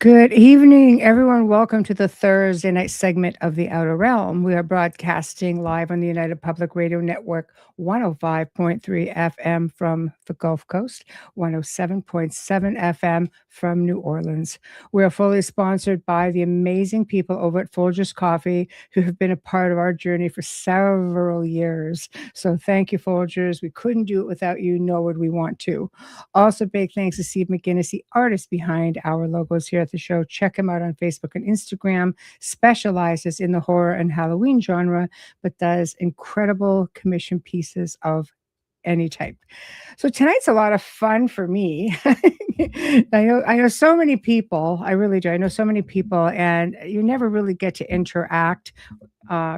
Good evening, everyone. Welcome to the Thursday night segment of The Outer Realm. We are broadcasting live on the United Public Radio Network, 105.3 FM from the Gulf Coast, 107.7 FM from New Orleans. We are fully sponsored by the amazing people over at Folgers Coffee who have been a part of our journey for several years. So thank you, Folgers. We couldn't do it without you, nor would we want to. Also, big thanks to Steve McGinnis, the artist behind our logos here at the show. Check him out on Facebook and Instagram. Specializes in the horror and Halloween genre, but does incredible commission pieces of any type. So tonight's a lot of fun for me. I know so many people. I really do. I know so many people, and you never really get to interact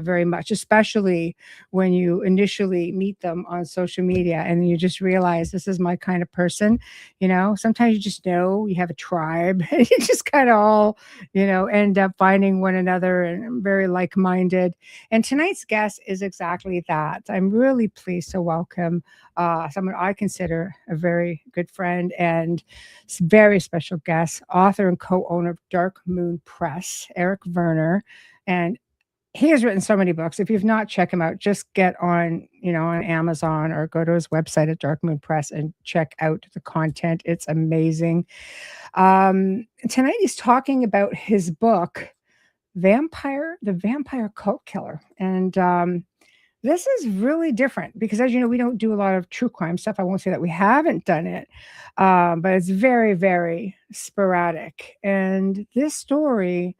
very much, especially when you initially meet them on social media and you just realize this is my kind of person. Sometimes you just know you have a tribe and you just kind of all, end up finding one another and very like minded. And tonight's guest is exactly that. I'm really pleased to welcome someone I consider a very good friend and very special guest, author and co owner of Dark Moon Press, Eric Vernor. And he has written so many books. If you've not checked him out, just get on Amazon or go to his website at Dark Moon Press and check out the content. It's amazing. Tonight he's talking about his book, The Vampire Cult Killer. And this is really different because, as you know, we don't do a lot of true crime stuff. I won't say that we haven't done it, but it's very, very sporadic. And this story,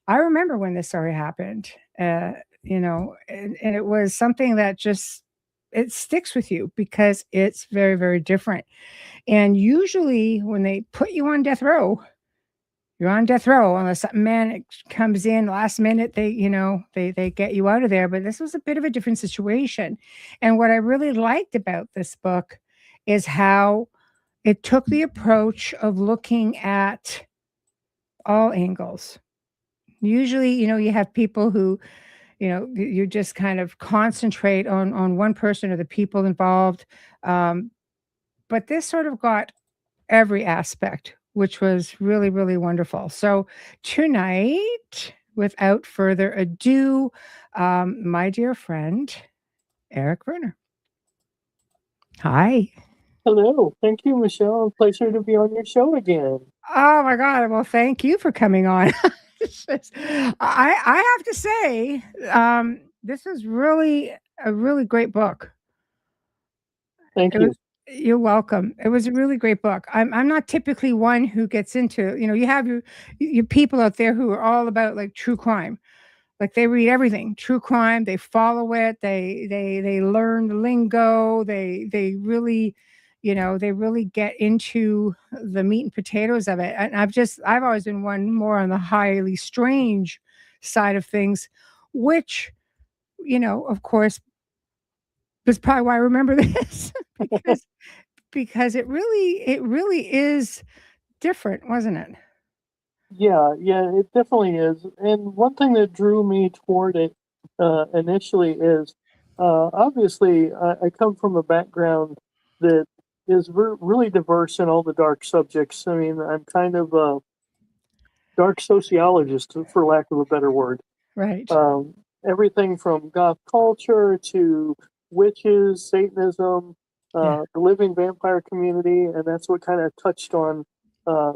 I remember when this story happened, and it was something that just, it sticks with you because it's very, very different. And usually when they put you on death row, you're on death row unless something man comes in last minute, they get you out of there. But this was a bit of a different situation. And what I really liked about this book is how it took the approach of looking at all angles. Usually, you have people who, you just kind of concentrate on one person or the people involved. But this sort of got every aspect, which was really, really wonderful. So tonight, without further ado, my dear friend, Eric Vernor. Hi. Hello. Thank you, Michelle. Pleasure to be on your show again. Oh my God. Well, thank you for coming on. I have to say, this is really a really great book. Thank It you. was You're welcome. It was a really great book. I'm not typically one who gets into, you have your people out there who are all about like true crime. Like they read everything, true crime, they follow it, they learn the lingo, they really, they really get into the meat and potatoes of it. And I've always been one more on the highly strange side of things, which, of course, is probably why I remember this because it really is different, wasn't it? Yeah, it definitely is. And one thing that drew me toward it initially is obviously I come from a background that is really diverse in all the dark subjects. I mean, I'm kind of a dark sociologist, for lack of a better word. Right. Um, Everything from goth culture to witches, Satanism, Yeah. the living vampire community, and that's what kind of touched on uh,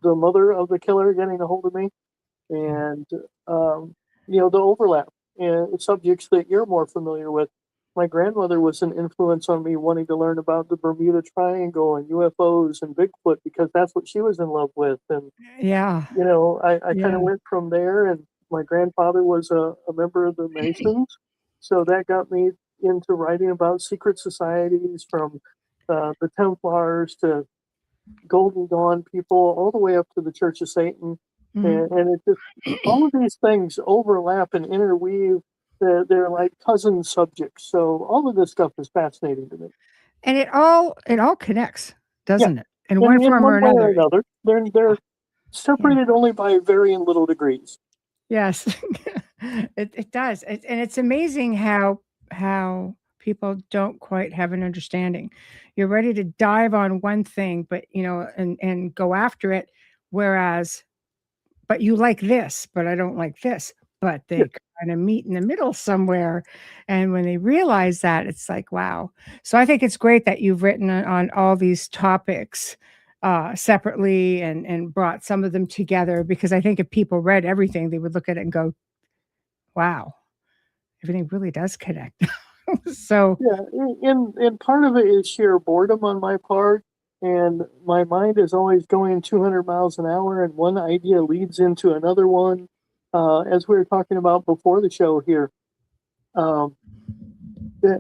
the mother of the killer getting a hold of me, and um, the overlap and subjects that you're more familiar with. My grandmother was an influence on me wanting to learn about the Bermuda Triangle and UFOs and Bigfoot because that's what she was in love with, and Yeah. I kind Yeah. of went from there, and my grandfather was a member of the Masons, so that got me into writing about secret societies from the Templars to Golden Dawn people, all the way up to the Church of Satan, Mhm. and it just all of these things overlap and interweave. They're like cousin subjects, so all of this stuff is fascinating to me. And it all connects, Yeah, doesn't it? In one in form or one way or another. another, they're Yeah. separated only by varying little degrees. Yes. It does. And it's amazing how people don't quite have an understanding. You're ready to dive on one thing, but and go after it, whereas but you like this, but I don't like this. But Yeah, they kind of meet in the middle somewhere. And when they realize that, it's like, wow. So I think it's great that you've written on all these topics separately and brought some of them together, because I think if people read everything, they would look at it and go, wow, everything really does connect. So, yeah. And part of it is sheer boredom on my part, and my mind is always going 200 miles an hour, and one idea leads into another one. As we were talking about before the show here, um,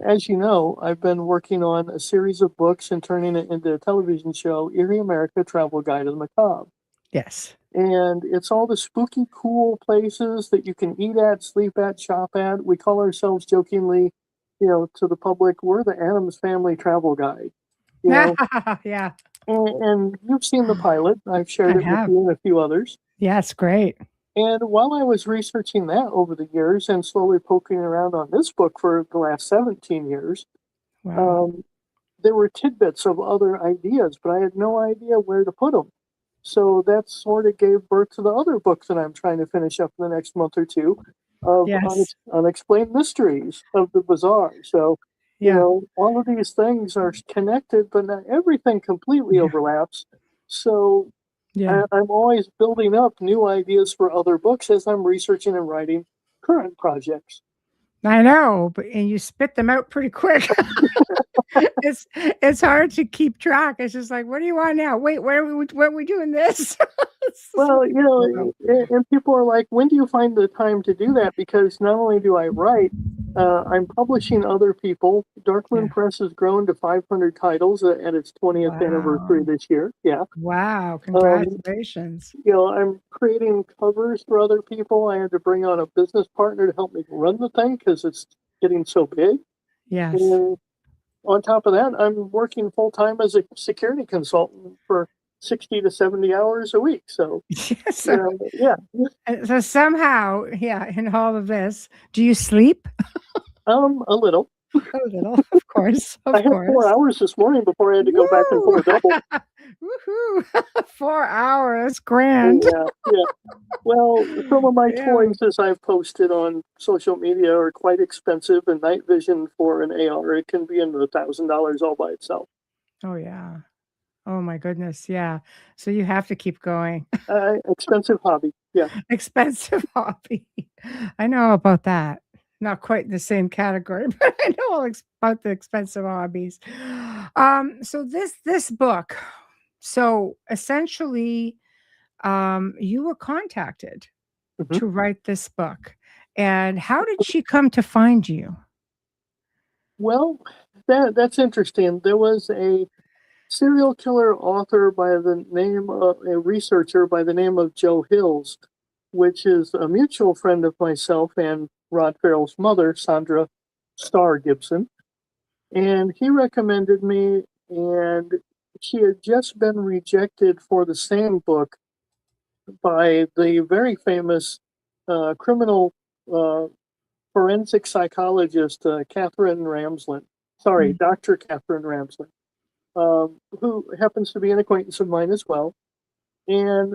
as you know, I've been working on a series of books and turning it into a television show, Erie America Travel Guide to the Macabre. yes. And it's all the spooky, cool places that you can eat at, sleep at, shop at. We call ourselves jokingly, to the public, we're the Adams Family Travel Guide. You know, Yeah, and you've seen the pilot. I've shared I it with have. you and a few others. Yeah, it's great. And while I was researching that over the years and slowly poking around on this book for the last 17 years, Wow. um, there were tidbits of other ideas, but I had no idea where to put them. So that sort of gave birth to the other book that I'm trying to finish up in the next month or two of Yes. unexplained mysteries of the bizarre. So, Yeah. all of these things are connected, but not everything completely Yeah. overlaps. So Yeah. I'm always building up new ideas for other books as I'm researching and writing current projects. I know, but and you spit them out pretty quick. It's hard to keep track. It's just like, "What do you want now? Wait, where are we doing this?" It's just Well, like, and people are like, when do you find the time to do that? Because not only do I write, I'm publishing other people. Darkmoon yeah. Press has grown to 500 titles at its 20th anniversary Wow. this year. Yeah. Wow, Um, congratulations. I'm creating covers for other people. I had to bring on a business partner to help me run the thing because it's getting so big. Yes. And on top of that, I'm working full time as a security consultant for 60 to 70 hours a week. So, So yeah, so somehow, yeah, in all of this, do you sleep? a little. A little, of course, I of had 4 course. hours this morning before I had to go back and Woo! pull a double. Woohoo! 4 hours, grand. Yeah, yeah. Well, some of my Yeah. toys, as I've posted on social media, are quite expensive, and night vision for an AR, it can be in the $1,000 all by itself. Oh, yeah. Oh my goodness, yeah. So you have to keep going. Expensive hobby. Yeah. Expensive hobby. I know about that. Not quite in the same category, but I know about the expensive hobbies. So this book, so essentially, you were contacted Mhm. to write this book. And how did she come to find you? Well, that's interesting. There was a serial killer author by the name of a researcher by the name of Joe Hills, which is a mutual friend of myself and Rod Ferrell's mother, Sondra Star Gibson. And he recommended me, and she had just been rejected for the same book by the very famous criminal uh, forensic psychologist, Catherine Ramsland. Sorry, Mm, Dr. Catherine Ramsland, who happens to be an acquaintance of mine as well. And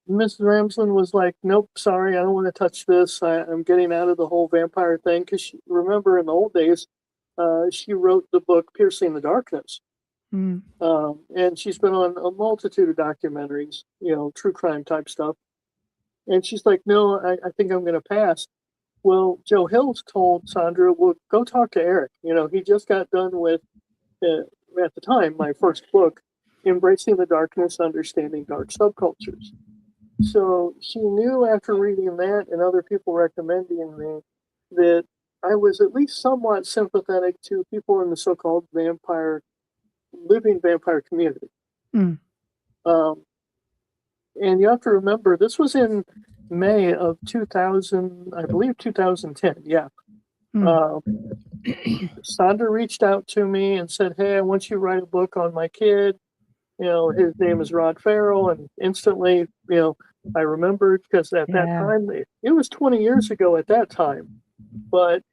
Mrs. Ramsland was like, "Nope, sorry, I don't want to touch this. I'm getting out of the whole vampire thing." Because remember, in the old days, she wrote the book Piercing the Darkness. mm, And she's been on a multitude of documentaries, true crime type stuff. And she's like, "No, I think I'm going to pass." Well, Joe Hills told Sandra, "Well, go talk to Eric. He just got done with, uh, at the time, my first book, Embracing the Darkness, Understanding Dark Subcultures." So she knew after reading that and other people recommending me that I was at least somewhat sympathetic to people in the so-called living vampire community. mm, Um, and you have to remember, this was in May of 2000, I believe 2010. Yeah. mm. Uh, Sandra reached out to me and said, "Hey, I want you to write a book on my kid. His name is Rod Ferrell." And instantly, I remembered because at that Yeah. time, it was 20 years ago at that time, but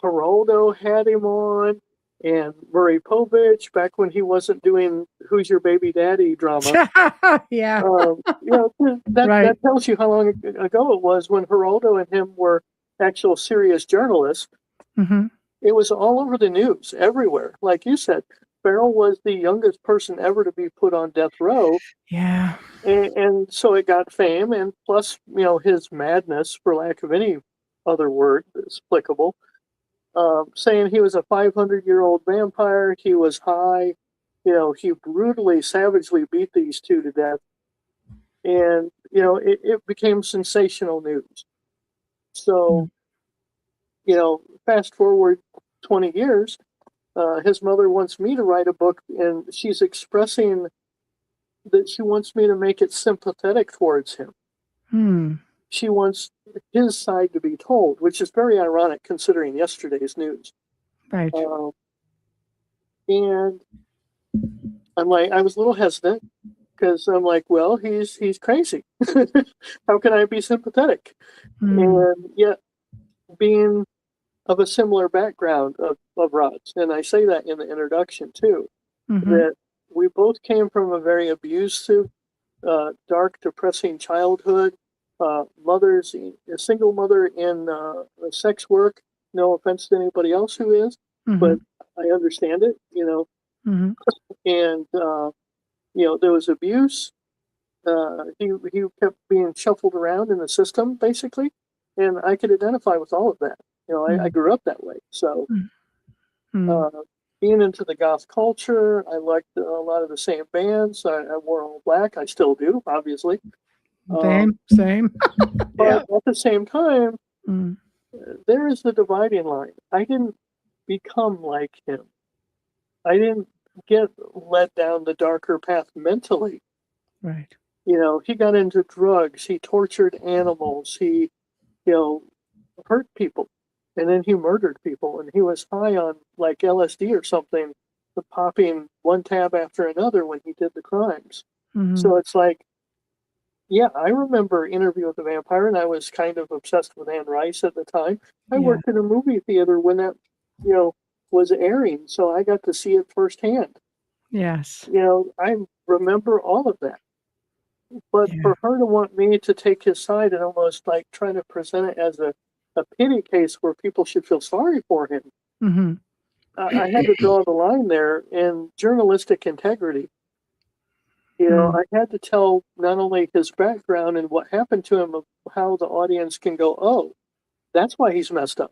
Geraldo had him on, and Murray Povich back when he wasn't doing "Who's Your Baby Daddy" drama. Yeah. That Right. that tells you how long ago it was when Geraldo and him were actual serious journalists. Hmm. It was all over the news, everywhere. Like you said, Ferrell was the youngest person ever to be put on death row, Yeah. and so it got fame, and plus, his madness, for lack of any other word that's applicable, saying he was a 500-year-old vampire, he was high, he brutally, savagely beat these two to death, and it became sensational news. So, fast forward 20 years, his mother wants me to write a book, and she's expressing that she wants me to make it sympathetic towards him. Hmm. She wants his side to be told, which is very ironic considering yesterday's news. Right. And I'm like, I was a little hesitant because I'm like, well, he's crazy. How can I be sympathetic? Hmm. And yet, being of a similar background of Rod's, and I say that in the introduction too, Hmm. that we both came from a very abusive, dark, depressing childhood. Mothers, a single mother in sex work. No offense to anybody else who is, Hmm. but I understand it, Hmm. And there was abuse. He kept being shuffled around in the system, basically, and I could identify with all of that. I grew up that way, so. Hmm. Being into the goth culture, I liked a lot of the same bands. I wore all black. I still do, obviously. Same. But at the same time, Mm. there is the dividing line. I didn't become like him. I didn't get led down the darker path mentally. Right. He got into drugs. He tortured animals. He, hurt people. And then he murdered people. And he was high on like LSD or something, popping one tab after another when he did the crimes. Hmm. So it's like, yeah, I remember Interview with the Vampire, and I was kind of obsessed with Anne Rice at the time. I Yeah. worked in a movie theater when that, was airing, so I got to see it firsthand. Yes. I remember all of that. But Yeah. for her to want me to take his side and almost like trying to present it as a pity case where people should feel sorry for him, Hmm. I had to draw the line there in journalistic integrity. Mm. I had to tell not only his background and what happened to him, but how the audience can go, oh, that's why he's messed up.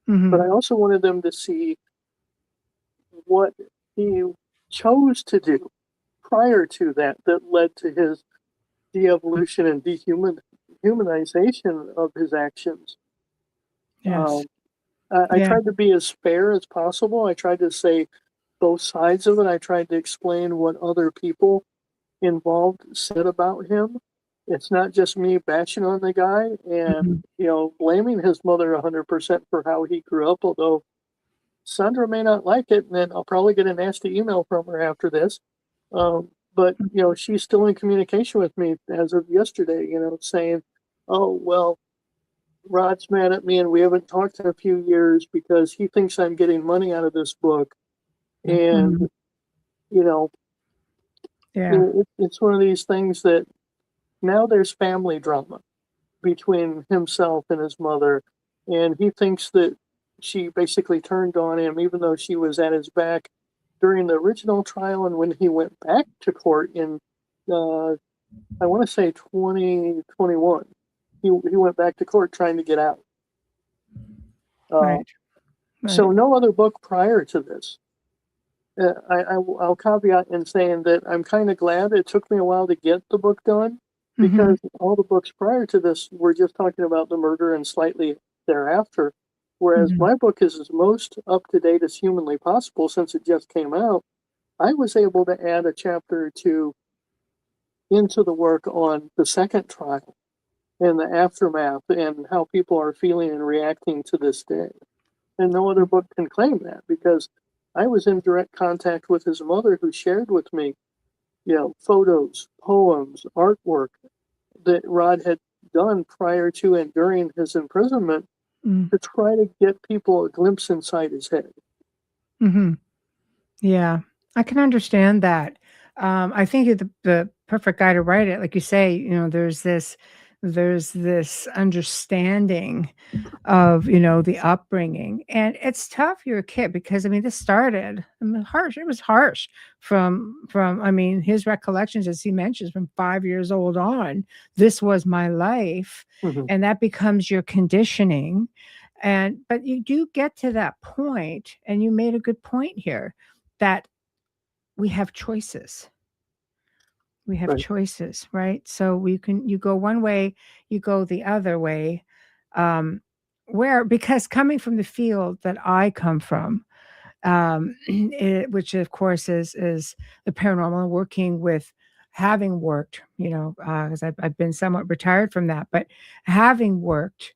But Hmm. I also wanted them to see what he chose to do prior to that led to his de-evolution and dehumanization of his actions. Yes. I Yeah. tried to be as fair as possible. I tried to say both sides of it. I tried to explain what other people involved said about him. It's not just me bashing on the guy and, Mhm. blaming his mother 100% for how he grew up, although Sondra may not like it, and then I'll probably get a nasty email from her after this. But, she's still in communication with me as of yesterday, saying, oh, well, Rod's mad at me and we haven't talked in a few years because he thinks I'm getting money out of this book. And, Mhm. you know, Yeah. it's one of these things that now there's family drama between himself and his mother. And he thinks that she basically turned on him, even though she was at his back during the original trial. And when he went back to court in, uh, I want to say 2021, he went back to court trying to get out. Uh, Right. Right. so no other book prior to this. I'll caveat in saying that I'm kind of glad it took me a while to get the book done Mhm. because all the books prior to this were just talking about the murder and slightly thereafter. Whereas Mhm. my book is as most up to date as humanly possible since it just came out. I was able to add a chapter or two into the work on the second trial and the aftermath and how people are feeling and reacting to this day. And no other book can claim that because I was in direct contact with his mother who shared with me, photos, poems, artwork that Rod had done prior to and during his imprisonment Mm. to try to get people a glimpse inside his head. Mhm. Yeah, I can understand that. I think you're the perfect guy to write it. Like you say, there's this understanding of, the upbringing. And it's tough, you're a kid because I mean this started, I mean, harsh. It was harsh from I mean, his recollections, as he mentions, from 5 years old on. This was my life, Hmm. and that becomes your conditioning. And but you do get to that point, and you made a good point here that we have choices. We have Right. choices, right? So you go one way, you go the other way. Um, where because coming from the field that I come from, which of course is the paranormal, working with having worked, because I've been somewhat retired from that, but having worked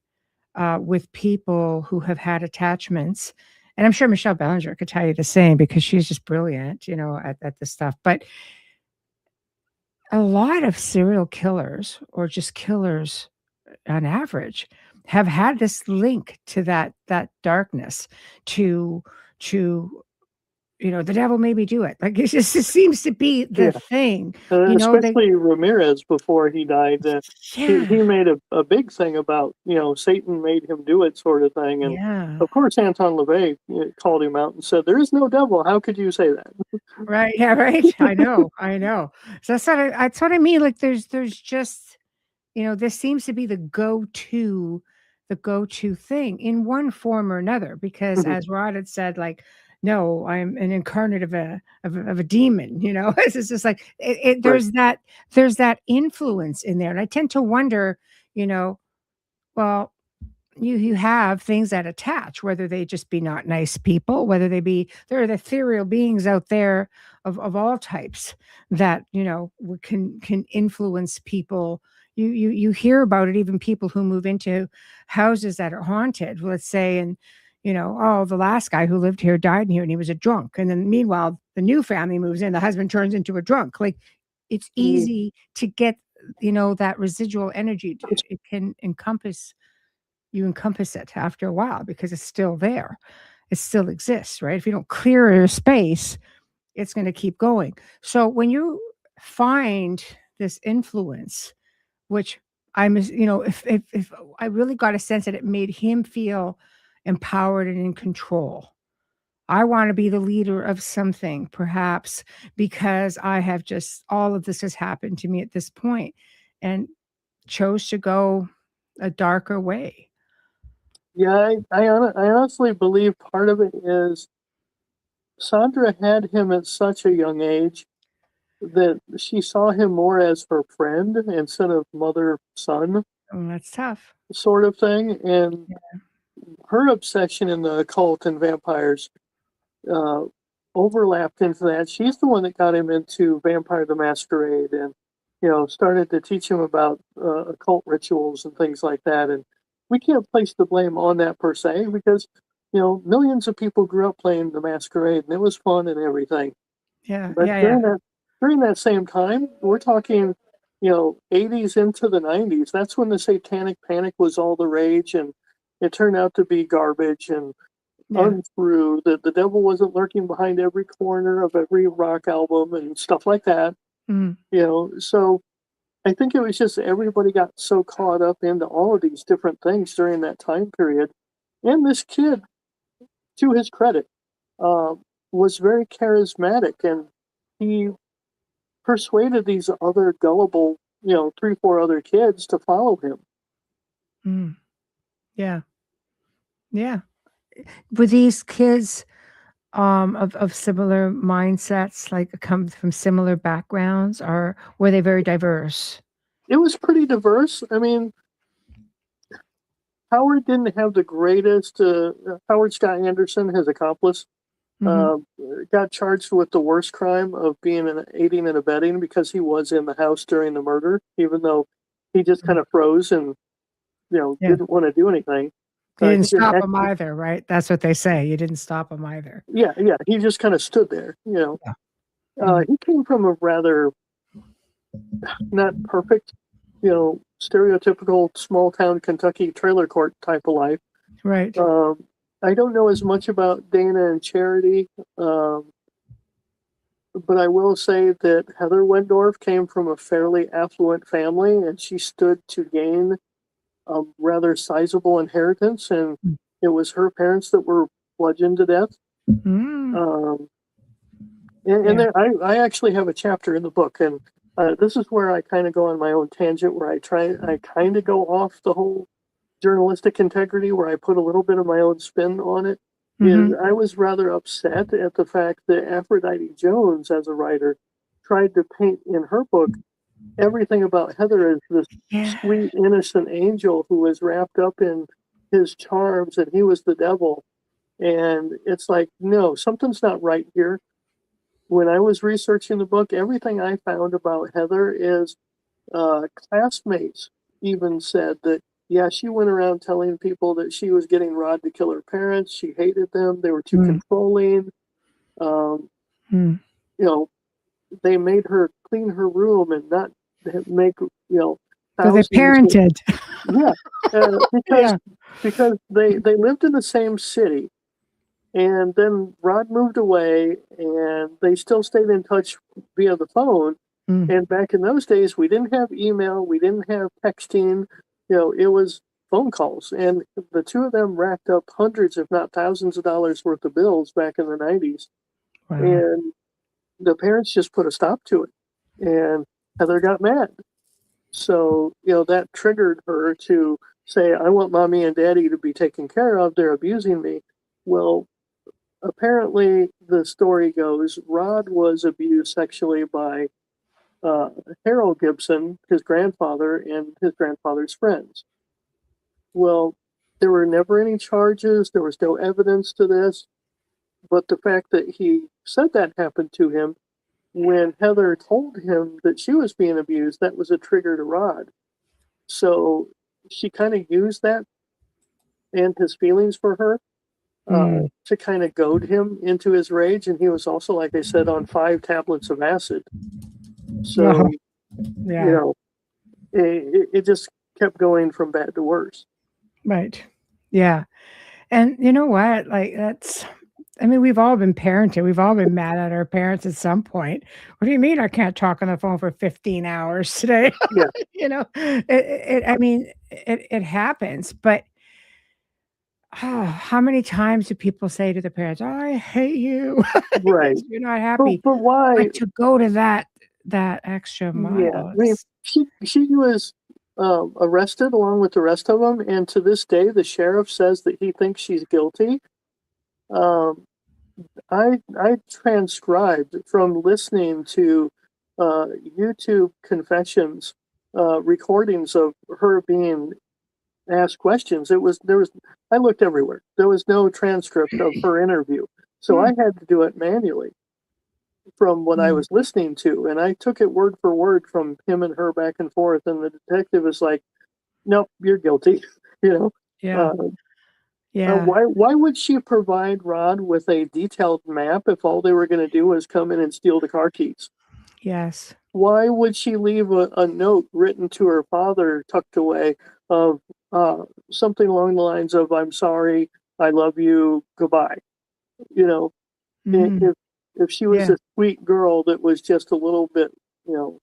with people who have had attachments. And I'm sure Michelle Bellinger could tell you the same because she's just brilliant, at this stuff. But a lot of serial killers or just killers on average have had this link to that darkness to to the devil made me do it. Like it seems to be the Yeah. thing. They Especially Ramirez before he died. He yeah, made a big thing about, Satan made him do it, sort of thing. And yeah. of course, Anton LaVey called him out and said, "There is no devil. How could you say that?" Right, yeah, right. I know, I know. So that's what I mean. Like there's just this seems to be the go-to thing in one form or another, because Mhm. as Rod had said, like, no, I'm an incarnate of a demon, It's just like Right. there's that influence in there. And I tend to wonder, you know, well, you have things that attach, whether they just be not nice people, whether there are the ethereal beings out there of all types that can influence people. You hear about it, even people who move into houses that are haunted, let's say, and oh, the last guy who lived here died in here and he was a drunk, and then meanwhile the new family moves in, the husband turns into a drunk. Like it's Mm, easy to get that residual energy. It can encompass it after a while because it's still there. It still exists, right? If you don't clear your space, it's going to keep going. So when you find this influence, which if I really got a sense that it made him feel empowered and in control. I want to be the leader of something, perhaps because I have just all of this has happened to me at this point, and chose to go a darker way. yeah, I honestly believe part of it is Sandra had him at such a young age that she saw him more as her friend instead of mother son Oh, that's tough. sort of thing. And her obsession in the occult and vampires uh, overlapped into that. She's the one that got him into Vampire the Masquerade and, started to teach him about occult rituals and things like that. And we can't place the blame on that per se because, millions of people grew up playing the Masquerade and it was fun and everything. Yeah, But yeah, yeah. during that same time, we're talking, 80s into the 90s. That's when the Satanic Panic was all the rage, and it turned out to be garbage and Yeah. untrue. That the devil wasn't lurking behind every corner of every rock album and stuff like that. Mhm. So I think it was just everybody got so caught up into all of these different things during that time period. And this kid, to his credit, uh, was very charismatic and he persuaded these other gullible, 3, 4 other kids to follow him. Mm. Yeah. Yeah. Were these kids, of similar mindsets, like, come from similar backgrounds, or were they very diverse? It was pretty diverse. I mean, Howard didn't have the greatest. Howard Scott Anderson, his accomplice, Mhm. uh, got charged with the worst crime of being an aiding and abetting because he was in the house during the murder, even though he just kind Mm. of froze and Yeah. didn't want to do anything. You He didn't didn't stop them actually. either, right? That's what they say. You didn't stop them either. Yeah, yeah. He just kind of stood there. Yeah. Mhm. He came from a rather not perfect, stereotypical small town Kentucky trailer court type of life. Right. Um, I don't know as much about Dana and Charity, um, but I will say that Heather Wendorf came from a fairly affluent family, and she stood to gain a rather sizable inheritance, and Mm. it was her parents that were bludgeoned to death. Mm. Um, and Yeah. there, I actually have a chapter in the book, and this is where I kind of go on my own tangent, where I kind of go off the whole journalistic integrity, where I put a little bit of my own spin on it. Is Mhm. I was rather upset at the fact that Aphrodite Jones, as a writer, tried to paint in her book everything about Heather as this Yeah. sweet, innocent angel who was wrapped up in his charms and he was the devil. And it's like, no, something's not right here. When I was researching the book, everything I found about Heather is classmates even said that, yeah, she went around telling people that she was getting Rod to kill her parents. She hated them. They were too Mm. controlling. Um, Mm. you know, they made her clean her room and not make, So they thousands of, parented. yeah, Yeah. because they lived in the same city. And then Rod moved away and they still stayed in touch via the phone. Mm. And back in those days, we didn't have email, we didn't have texting, it was phone calls. And the two of them racked up hundreds, if not thousands of dollars worth of bills back in the 90s. Wow. And the parents just put a stop to it. And Heather got mad. So, that triggered her to say, I want mommy and daddy to be taken care of. They're abusing me. Well, apparently, the story goes Rod was abused sexually by Harold Gibson, his grandfather, and his grandfather's friends. Well, there were never any charges, there was no evidence to this, but the fact that he said that happened to him when Heather told him that she was being abused, that was a trigger to Rod. So she kind of used that and his feelings for her Mm. to kind of goad him into his rage. And he was also, like I said, on 5 tablets of acid. Oh, So, you yeah. know, it just kept going from bad to worse. Right. Yeah. And you know what? Like I mean, we've all been parented. We've all been mad at our parents at some point. What do you mean I can't talk on the phone for 15 hours today? Yeah, I mean, it happens, but how many times do people say to the parents, "Oh, I hate you," right. because you're not But happy, why? but to go to that extra Yeah, mile, I mean, it's she was arrested along with the rest of them, and to this day, the sheriff says that he thinks she's guilty. Um, I transcribed from listening to YouTube confessions, recordings of her being asked questions. There was I looked everywhere. There was no transcript of her interview, so I mm, had to do it manually from what I mm, was listening to, and I took it word for word from him and her back and forth. And the detective is like, "Nope, you're guilty." you know, yeah, uh, yeah, why would she provide Rod with a detailed map if all they were going to do was come in and steal the car keys? yes, Why would she leave a note written to her father tucked away of something along the lines of "I'm sorry, I love you, goodbye"? You know, mm, if she was yeah, a sweet girl that was just a little bit, you know,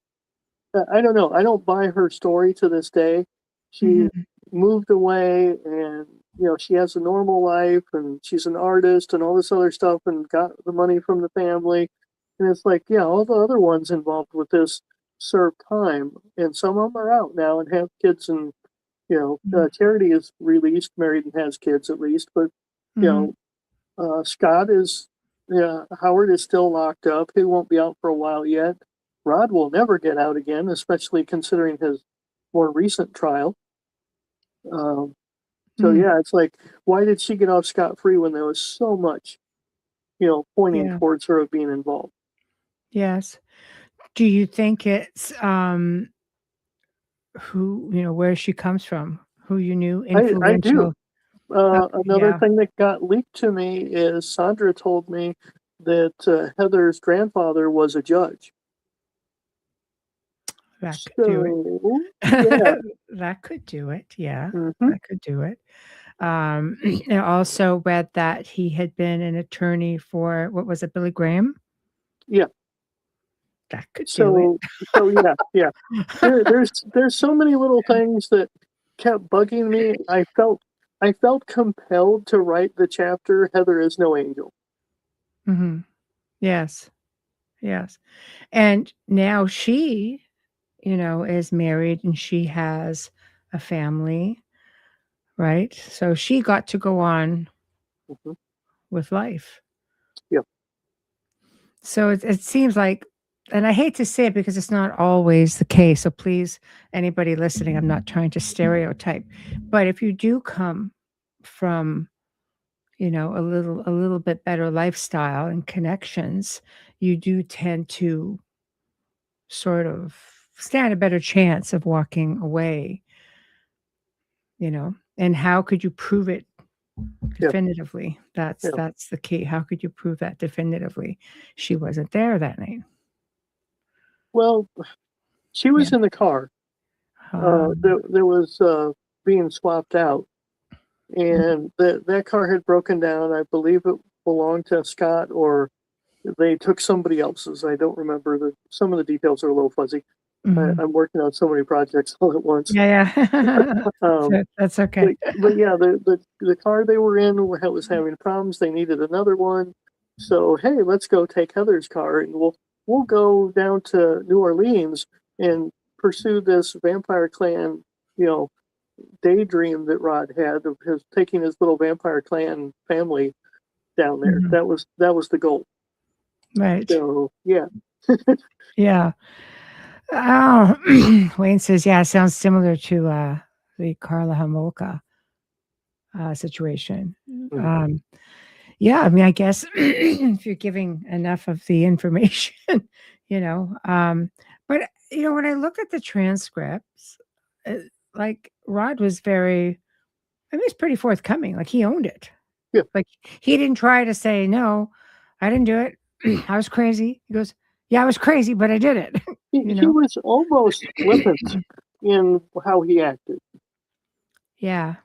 I don't know. I don't buy her story to this day. She mhm, moved away and, she has a normal life and she's an artist and all this other stuff and got the money from the family. And it's like, yeah, all the other ones involved with this serve time. And some of them are out now and have kids. And, mm, Charity is released, married and has kids at least. But, you mhm, know, Scott is, yeah, Howard is still locked up. He won't be out for a while yet. Rod will never get out again, especially considering his more recent trial. Um, so mm, yeah, it's like, why did she get off scot free when there was so much, pointing yeah, towards her of being involved? yes. Do you think it's, where she comes from? Who you knew? I do. Influential? Okay, Another yeah, thing that got leaked to me is Sondra told me that Heather's grandfather was a judge. that could do it. So yeah. That could do it, yeah, Hmm. that could do it. I also read that he had been an attorney for what was it, Billy Graham? Yeah. That could do it. So yeah. There's so many little things that kept bugging me. I felt compelled to write the chapter Heather is no angel. Mhm. Yes. Yes. And now she, is married and she has a family, right? So she got to go on Mhm. with life. Yeah. So it seems like, and I hate to say it because it's not always the case. So please, anybody listening, I'm not trying to stereotype, but if you do come from, a little bit better lifestyle and connections, you do tend to sort of stand a better chance of walking away, and how could you prove it Yeah. definitively? That's Yeah. that's the key. How could you prove that definitively? She wasn't there that night. Well, she Yeah. was in the car. Um, There was being swapped out, mm, and that car had broken down. I believe it belonged to Scott, or they took somebody else's. I don't remember. Some of the details are a little fuzzy. mhm. I'm working on so many projects all at once. Yeah, yeah. Um, That's okay. but yeah, the car they were in was having problems. They needed another one. So hey, let's go take Heather's car, and we'll go down to New Orleans and pursue this vampire clan, you know, daydream that Rod had of his taking his little vampire clan family down there. Mhm. That was the goal. Right. So yeah, Yeah. Oh, Wayne says, yeah, sounds similar to the Carla Homolka situation. Mhm. Um, yeah, I mean, I guess if you're giving enough of the information, you know, um, but when I looked at the transcripts, uh, like Rod was I mean, he's pretty forthcoming. Like he owned it. Yeah, Like he didn't try to say, no, I didn't do it. I was crazy. He goes, yeah, I was crazy, but I did it. you he know? was almost flippant in how he acted. Yeah.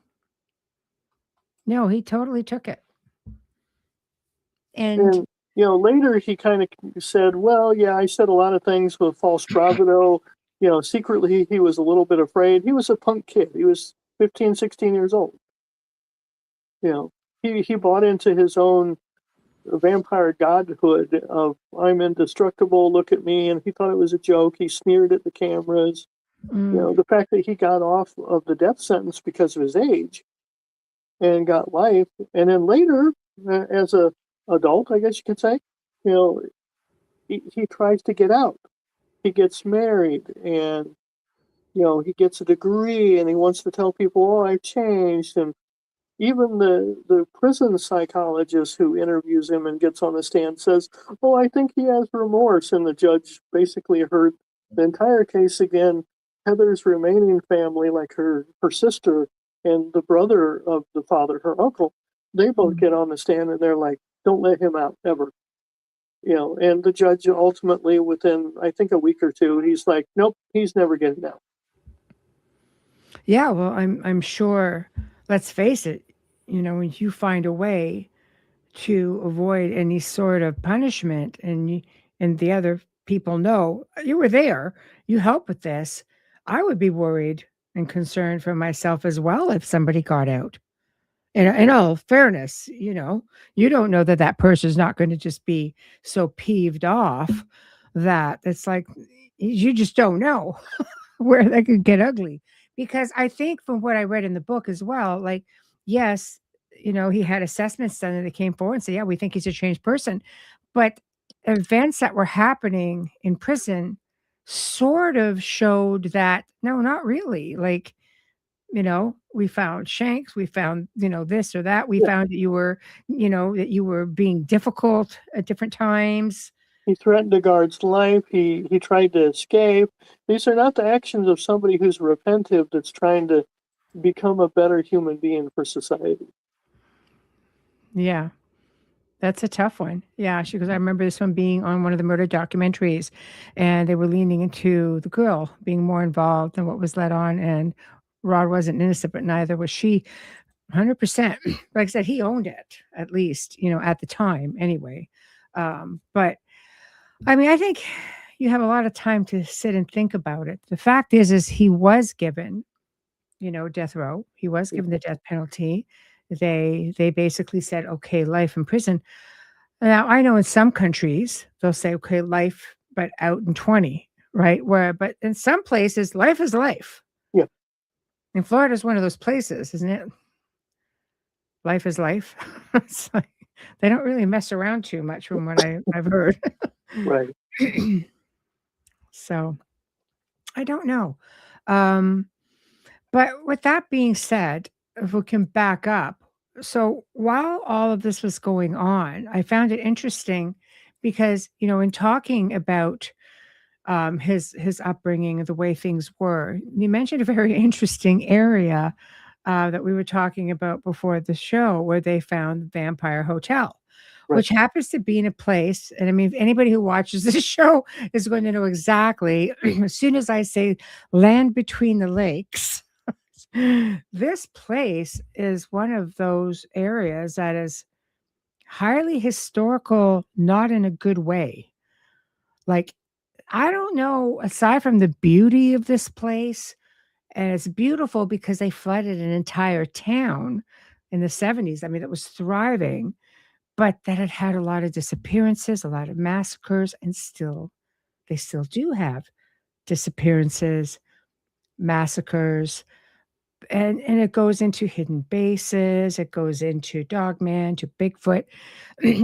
No, he totally took it. And And later he kind of said, "Well, yeah, I said a lot of things with false bravado. Secretly he was a little bit afraid. He was a punk kid. He was 15, 16 years old. You know, he bought into his own vampire godhood of I'm indestructible. Look at me." And he thought it was a joke. He sneered at the cameras. mm, The fact that he got off of the death sentence because of his age and got life, and then later, as a adult, I guess you could say, you know, he tries to get out. He gets married, and he gets a degree, and he wants to tell people, "Oh, I've changed." And even the prison psychologist who interviews him and gets on the stand says, "Oh, I think he has remorse." And the judge basically heard the entire case again. Heather's remaining family, like her sister and the brother of the father, her uncle, they both mm. get on the stand and they're like, "Don't let him out ever." And the judge ultimately, within I think a week or two, he's like, "Nope, he's never getting out." Yeah, well, I'm sure, let's face it, when you find a way to avoid any sort of punishment and the other people know you were there, you helped with this, I would be worried and concerned for myself as well if somebody got out. In all fairness, you don't know that that person's not going to just be so peeved off that it's like you just don't know where that could get ugly. Because I think from what I read in the book as well, like, yes, he had assessments done and they came forward and said, yeah, we think he's a changed person. But events that were happening in prison sort of showed that no, not really. Like, we found shanks, we found, this or that. We Yeah, found that you were being difficult at different times. he threatened a guard's life. He tried to escape. These are not the actions of somebody who's repentive that's trying to become a better human being for society. Yeah. That's a tough one. Yeah, she goes, I remember this one being on one of the murder documentaries, and they were leaning into the girl being more involved than what was let on. And Rod wasn't innocent, but neither was she. 100%. Like I said, he owned it, at least, at the time anyway. But I mean, I think, you have a lot of time to sit and think about it. The fact is he was given, death row. He was given the death penalty. They basically said, okay, life in prison. Now I know in some countries they'll say, okay, life, but out in 20, right? But in some places, life is life. Yeah. And Florida is one of those places, isn't it? Life is life. It's like, they don't really mess around too much from what I've heard. Right. So I don't know. Um, but with that being said, if we can back up. So while all of this was going on, I found it interesting because, in talking about his upbringing and the way things were, you mentioned a very interesting area that we were talking about before the show where they found Vampire Hotel, Right. which happens to be in a place. And I mean, if anybody who watches this show is going to know exactly, as soon as I say land between the lakes, this place is one of those areas that is highly historical, not in a good way. Like, I don't know, aside from the beauty of this place, and it's beautiful because they flooded an entire town in the 70s. I mean, it was thriving, but that it had a lot of disappearances, a lot of massacres, and they still do have disappearances, massacres, and it goes into hidden bases, it goes into Dogman, to Bigfoot,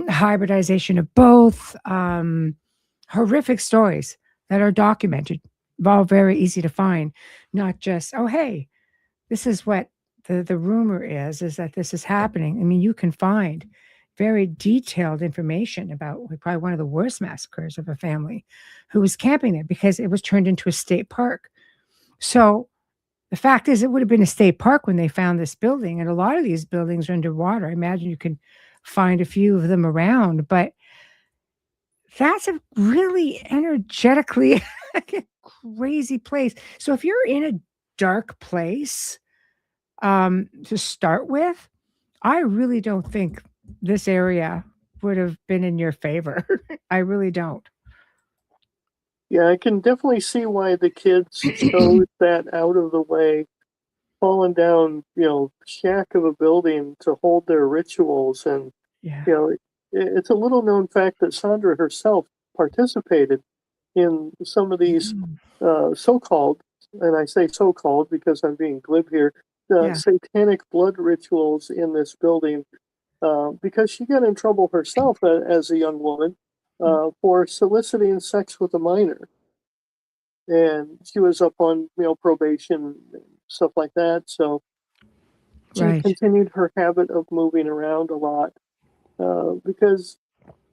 hybridization of both, horrific stories that are documented, all very easy to find, not just, "Oh, hey, this is what the rumor is that this is happening." I mean, you can find very detailed information about, like, probably one of the worst massacres of a family who was camping there because it was turned into a state park. So, the fact is it would have been a state park when they found this building, and a lot of these buildings are underwater. I imagine you can find a few of them around, but that's a really energetically crazy place. So if you're in a dark place, to start with, I really don't think this area would have been in your favor. I really don't. Yeah, I can definitely see why the kids chose that out of the way, fallen down, shack of a building to hold their rituals. And, Yeah. it's a little known fact that Sondra herself participated in some of these Mm. so-called, and I say so-called because I'm being glib here, Yeah. satanic blood rituals in this building, because she got in trouble herself as a young woman for soliciting sex with a minor, and she was up on probation and stuff like that. So she Right. continued her habit of moving around a lot because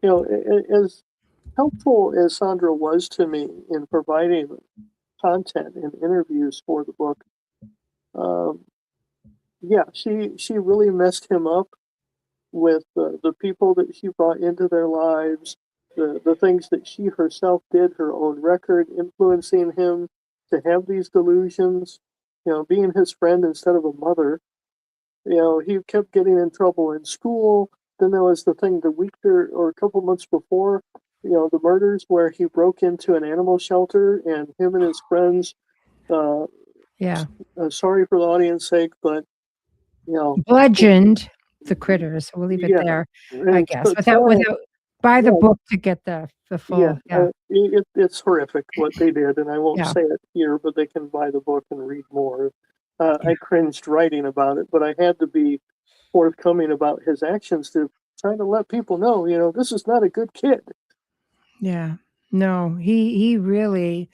as helpful as Sandra was to me in providing content and interviews for the book, um, yeah, she really messed him up with the people that she brought into their lives, the things that she herself did, her own record, influencing him to have these delusions, being his friend instead of a mother. He kept getting in trouble in school. Then there was the thing the week or a couple months before, the murders where he broke into an animal shelter and him and his friends, uh, Yeah. sorry for the audience sake, but, you know, Bludgeoned the critters. We'll leave it yeah, there, I and guess. trying, Without buy the yeah, book to get the yeah, full, yeah. it's horrific what they did, and I won't Yeah. say it here, but they can buy the book and read more. Yeah. I cringed writing about it, but I had to be forthcoming about his actions to try to let people know, this is not a good kid. Yeah. No, he really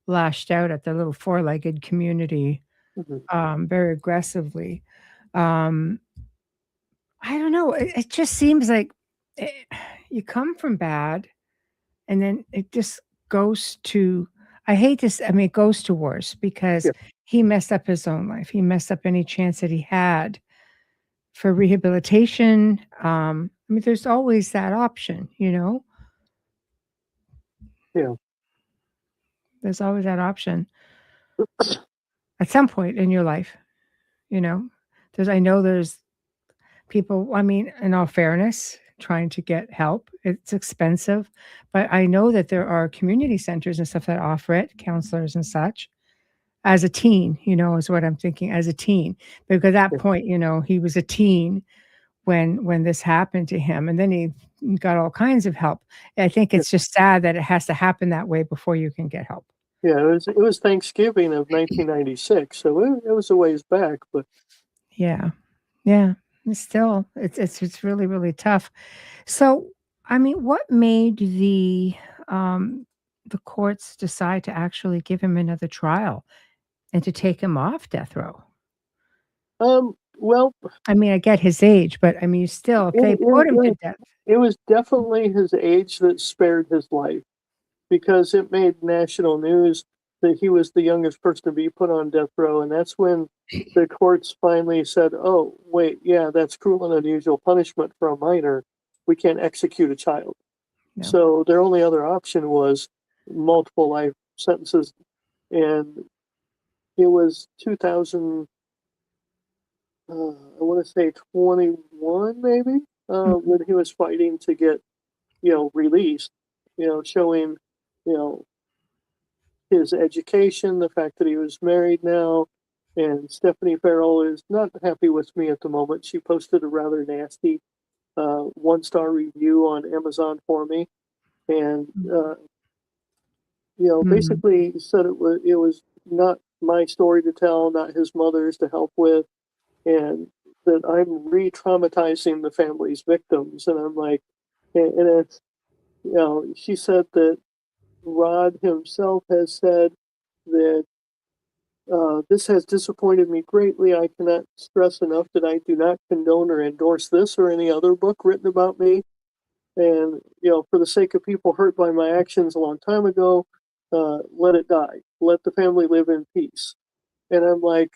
lashed out at the little four-legged community, Mhm. very aggressively. Um, I don't know, it just seems like, eh, you come from bad, and then it just goes to, I hate this, I mean, it goes to worse because Yeah, he messed up his own life. He messed up any chance that he had for rehabilitation. I mean, there's always that option, you know? yeah, There's always that option at some point in your life, you know? I know there's people, I mean, in all fairness, trying to get help. It's expensive, but I know that there are community centers and stuff that offer it, counselors and such. As a teen, is what I'm thinking, as a teen. Because at that Yeah. point, he was a teen when this happened to him, and then he got all kinds of help. I think Yeah. it's just sad that it has to happen that way before you can get help. Yeah, it was Thanksgiving of 1996, so it was a ways back, but Yeah. Yeah. It's still it's really, really tough. So, I mean, what made the courts decide to actually give him another trial and to take him off death row? well, I mean, I get his age, but I mean, still, if it they it put him to it death. it was definitely his age that spared his life, because it made national news that he was the youngest person to be put on death row, and that's when the courts finally said, "Oh, wait, yeah, that's cruel and unusual punishment for a minor. We can't execute a child." No. So their only other option was multiple life sentences, and it was 2000. I want to say 21, maybe, Mhm, when he was fighting to get, released. Showing, you know, his education, the fact that he was married now, and Stephanie Ferrell is not happy with me at the moment. She posted a rather nasty 1-star review on Amazon for me, and mhm, basically said it was not my story to tell, not his mother's to help with, and that I'm re-traumatizing the family's victims. And I'm like, and it's, she said that Rod himself has said that this has disappointed me greatly. I cannot stress enough that I do not condone or endorse this or any other book written about me. And, for the sake of people hurt by my actions a long time ago, let it die. Let the family live in peace. And I'm like,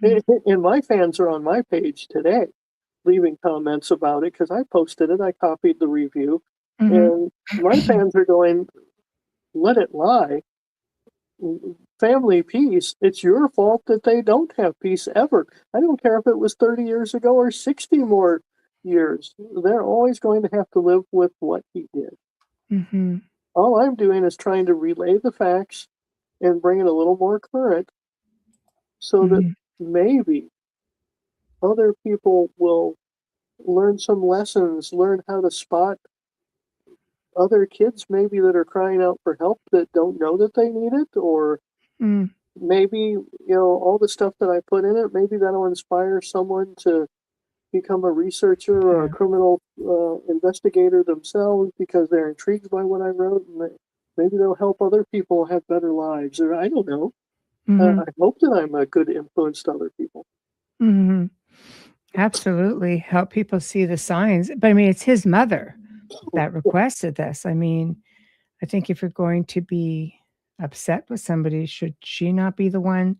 mm, and my fans are on my page today, leaving comments about it because I posted it. I copied the review, mhm. and my fans are going, "Let it lie, family peace. It's your fault that they don't have peace ever. I don't care if it was 30 years ago or 60 more years. They're always going to have to live with what he did. Mhm, All I'm doing is trying to relay the facts and bring it a little more current so that mhm. maybe other people will learn some lessons, learn how to spot other kids maybe that are crying out for help that don't know that they need it, or Mm, maybe, all the stuff that I put in it, maybe that'll inspire someone to become a researcher or a yeah. criminal investigator themselves because they're intrigued by what I wrote, and maybe they'll help other people have better lives, or I don't know. Mhm, I hope that I'm a good influence to other people. mhm. Absolutely, help people see the signs, but, I mean, it's his mother that requested this. I mean, I think if you're going to be upset with somebody, should she not be the one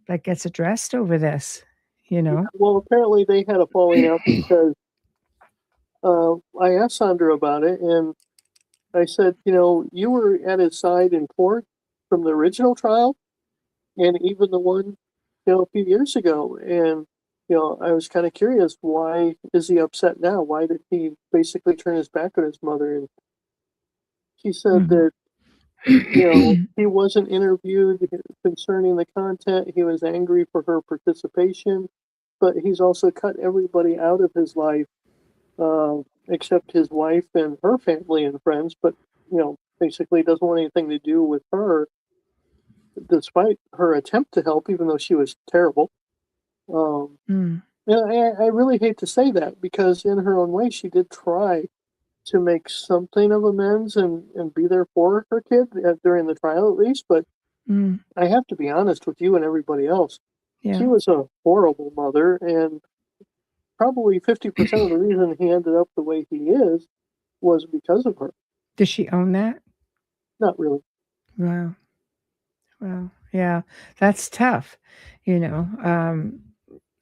that gets addressed over this, you Yeah, know? well, apparently they had a falling out because I asked Sondra about it, and I said, you were at his side in court from the original trial and even the one, a few years ago. And, I was kind of curious, why is he upset now? Why did he basically turn his back on his mother? And she said Mhm. that, he wasn't interviewed concerning the content. He was angry for her participation, but he's also cut everybody out of his life, uh, except his wife and her family and friends, but, basically doesn't want anything to do with her, despite her attempt to help, even though she was terrible. Um, Mm, and I really hate to say that because, in her own way, she did try to make something of amends and be there for her kid during the trial, at least. But mm, I have to be honest with you and everybody else. She yeah. was a horrible mother, and probably 50% of the reason he ended up the way he is was because of her. Does she own that? Not really. Wow. Wow. Yeah, that's tough, you know,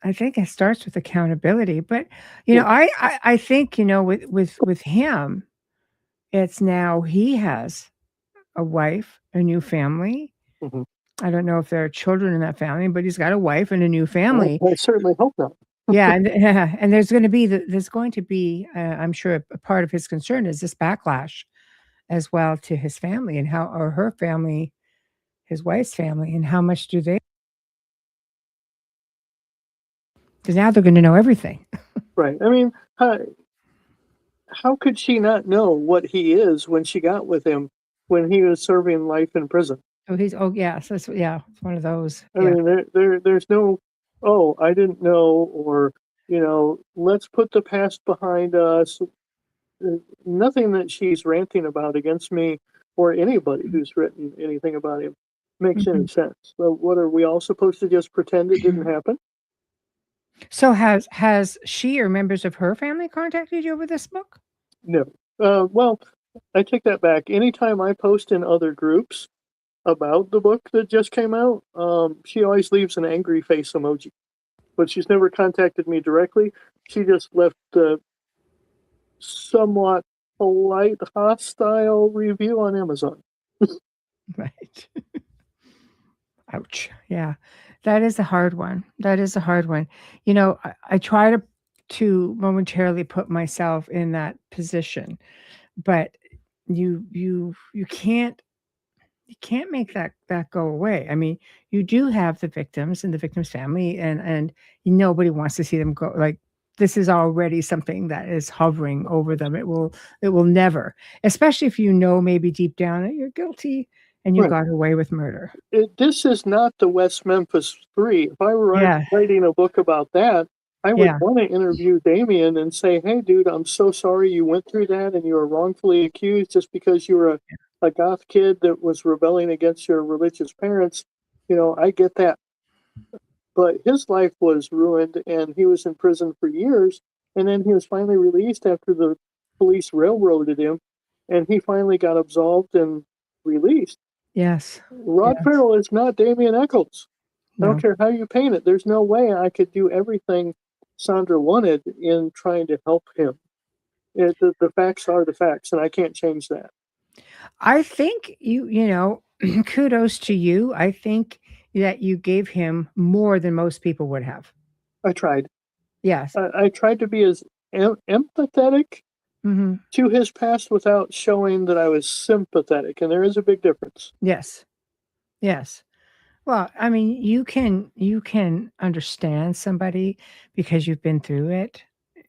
I think it starts with accountability, but, Yeah. I think, with him, it's now he has a wife, a new family. Hmm. I don't know if there are children in that family, but he's got a wife and a new family. I certainly hope not. Yeah, and there's going to be, I'm sure a part of his concern is this backlash as well to his family and how or her family, his wife's family, and how much do they? Because now they're gonna know everything. Right. I mean, how could she not know what he is when she got with him when he was serving life in prison? Oh, yes, yeah, it's one of those, I yeah. mean, there's no, oh, I didn't know, or let's put the past behind us. Nothing that she's ranting about against me or anybody who's written anything about him makes any Mhm. sense. So, what are we all supposed to just pretend it didn't happen? So has she or members of her family contacted you over this book? No. Well, I take that back. Anytime I post in other groups about the book that just came out, she always leaves an angry face emoji, but she's never contacted me directly. She just left a somewhat polite, hostile review on Amazon. Right. Ouch. Yeah. That is a hard one. That is a hard one. I try to momentarily put myself in that position, but you can't make that go away. I mean, you do have the victims and the victim's family, and nobody wants to see them go. Like, this is already something that is hovering over them. It will never, especially if you know maybe deep down that you're guilty and you Right. got away with murder. This is not the West Memphis Three. If I were Yeah, writing a book about that, I would yeah, want to interview Damien and say, "Hey, dude, I'm so sorry you went through that, and you were wrongfully accused just because you were a goth kid that was rebelling against your religious parents. I get that, but his life was ruined, and he was in prison for years, and then he was finally released after the police railroaded him, and he finally got absolved and released. yes, Rod yes, Ferrell is not Damien Eccles. I don't no. care how you paint it. There's no way I could do everything Sondra wanted in trying to help him. The facts are the facts, and I can't change that. I think kudos to you. I think that you gave him more than most people would have. I tried. Yes. I tried to be as empathetic Mhm. to his past without showing that I was sympathetic, and there is a big difference. Yes. Yes. Well, I mean, you can understand somebody because you've been through it,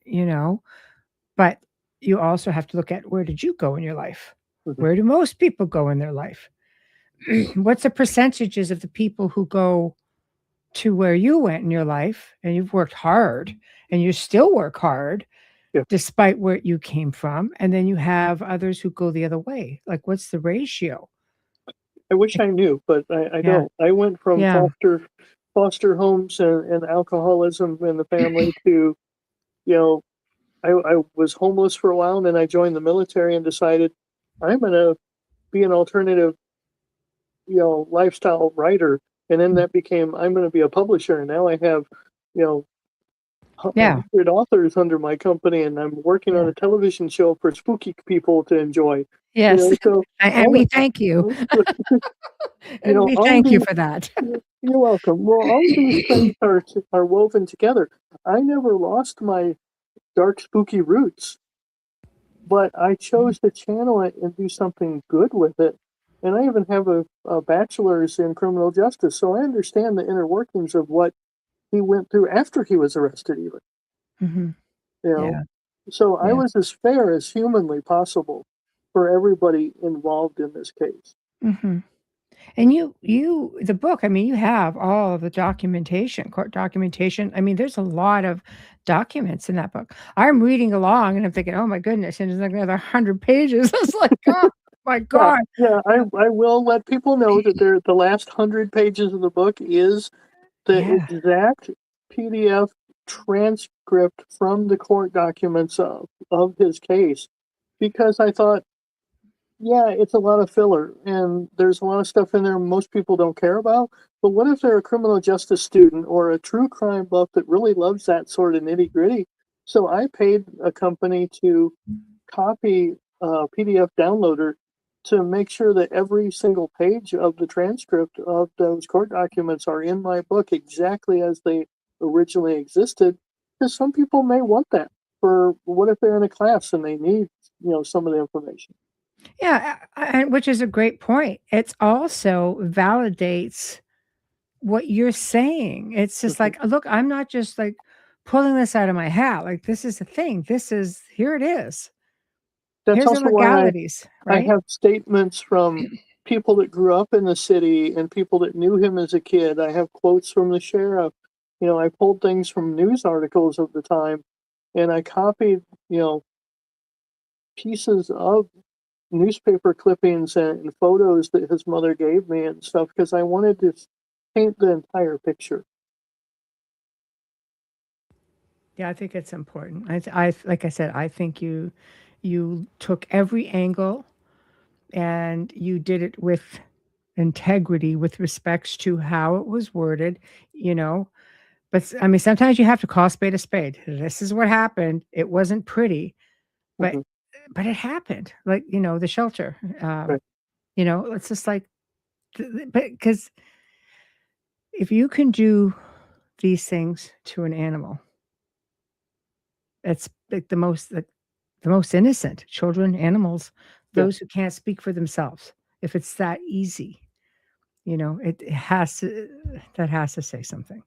you know, but you also have to look at where did you go in your life? Mhm. Where do most people go in their life? What's the percentages of the people who go to where you went in your life and you've worked hard and you still work hard Yeah, despite where you came from, and then you have others who go the other way. Like, what's the ratio? I wish I knew, but I Yeah, don't. I went from yeah, foster homes and alcoholism in the family to you know I was homeless for a while, and then I joined the military and decided I'm gonna be an alternative, lifestyle writer. And then that became I'm gonna be a publisher. And now I have, you know, 100 yeah, authors under my company, and I'm working on yeah. a television show for spooky people to enjoy. Yes, So and all we thank you, and we all thank you these. for that. You're welcome. Well, all these things are woven together. I never lost my dark, spooky roots, but I chose to channel it and do something good with it. And I even have a bachelor's in criminal justice, so I understand the inner workings of what he went through after he was arrested, even. Mhm. You know, Yeah, so I yeah. was as fair as humanly possible for everybody involved in this case. Mhm. And the book, I mean, you have all of the documentation, court documentation. I mean, there's a lot of documents in that book. I'm reading along and I'm thinking, "Oh my goodness," and it's like another 100 pages. It's like, "Oh my Yeah, god." yeah. I will let people know that the last 100 pages of the book is the Yeah. exact PDF transcript from the court documents of his case, because I thought, yeah, it's a lot of filler and there's a lot of stuff in there most people don't care about. But what if they're a criminal justice student or a true crime buff that really loves that sort of nitty gritty? So I paid a company to copy a PDF downloader to make sure that every single page of the transcript of those court documents are in my book exactly as they originally existed. because some people may want that for what if they're in a class and they need, some of the information. Yeah, and which is a great point. It's also validates what you're saying. It's just Mhm. like, look, I'm not just like pulling this out of my hat. Like this is a thing. This is here it is. That's Here's the also why legalities, I right? have statements from people that grew up in the city and people that knew him as a kid. I have quotes from the sheriff. I pulled things from news articles of the time, and I copied, pieces of newspaper clippings and photos that his mother gave me and stuff because I wanted to paint the entire picture. Yeah, I think it's important. Like I said, I think you took every angle and you did it with integrity with respects to how it was worded, you know. But I mean, sometimes you have to call a spade a spade. This is what happened. It wasn't pretty, but Mhm. it happened. Like, the shelter. Right. It's just like, but because if you can do these things to an animal, it's like the most innocent children, animals, Yeah. those who can't speak for themselves. If it's that easy, it has to, that has to say something,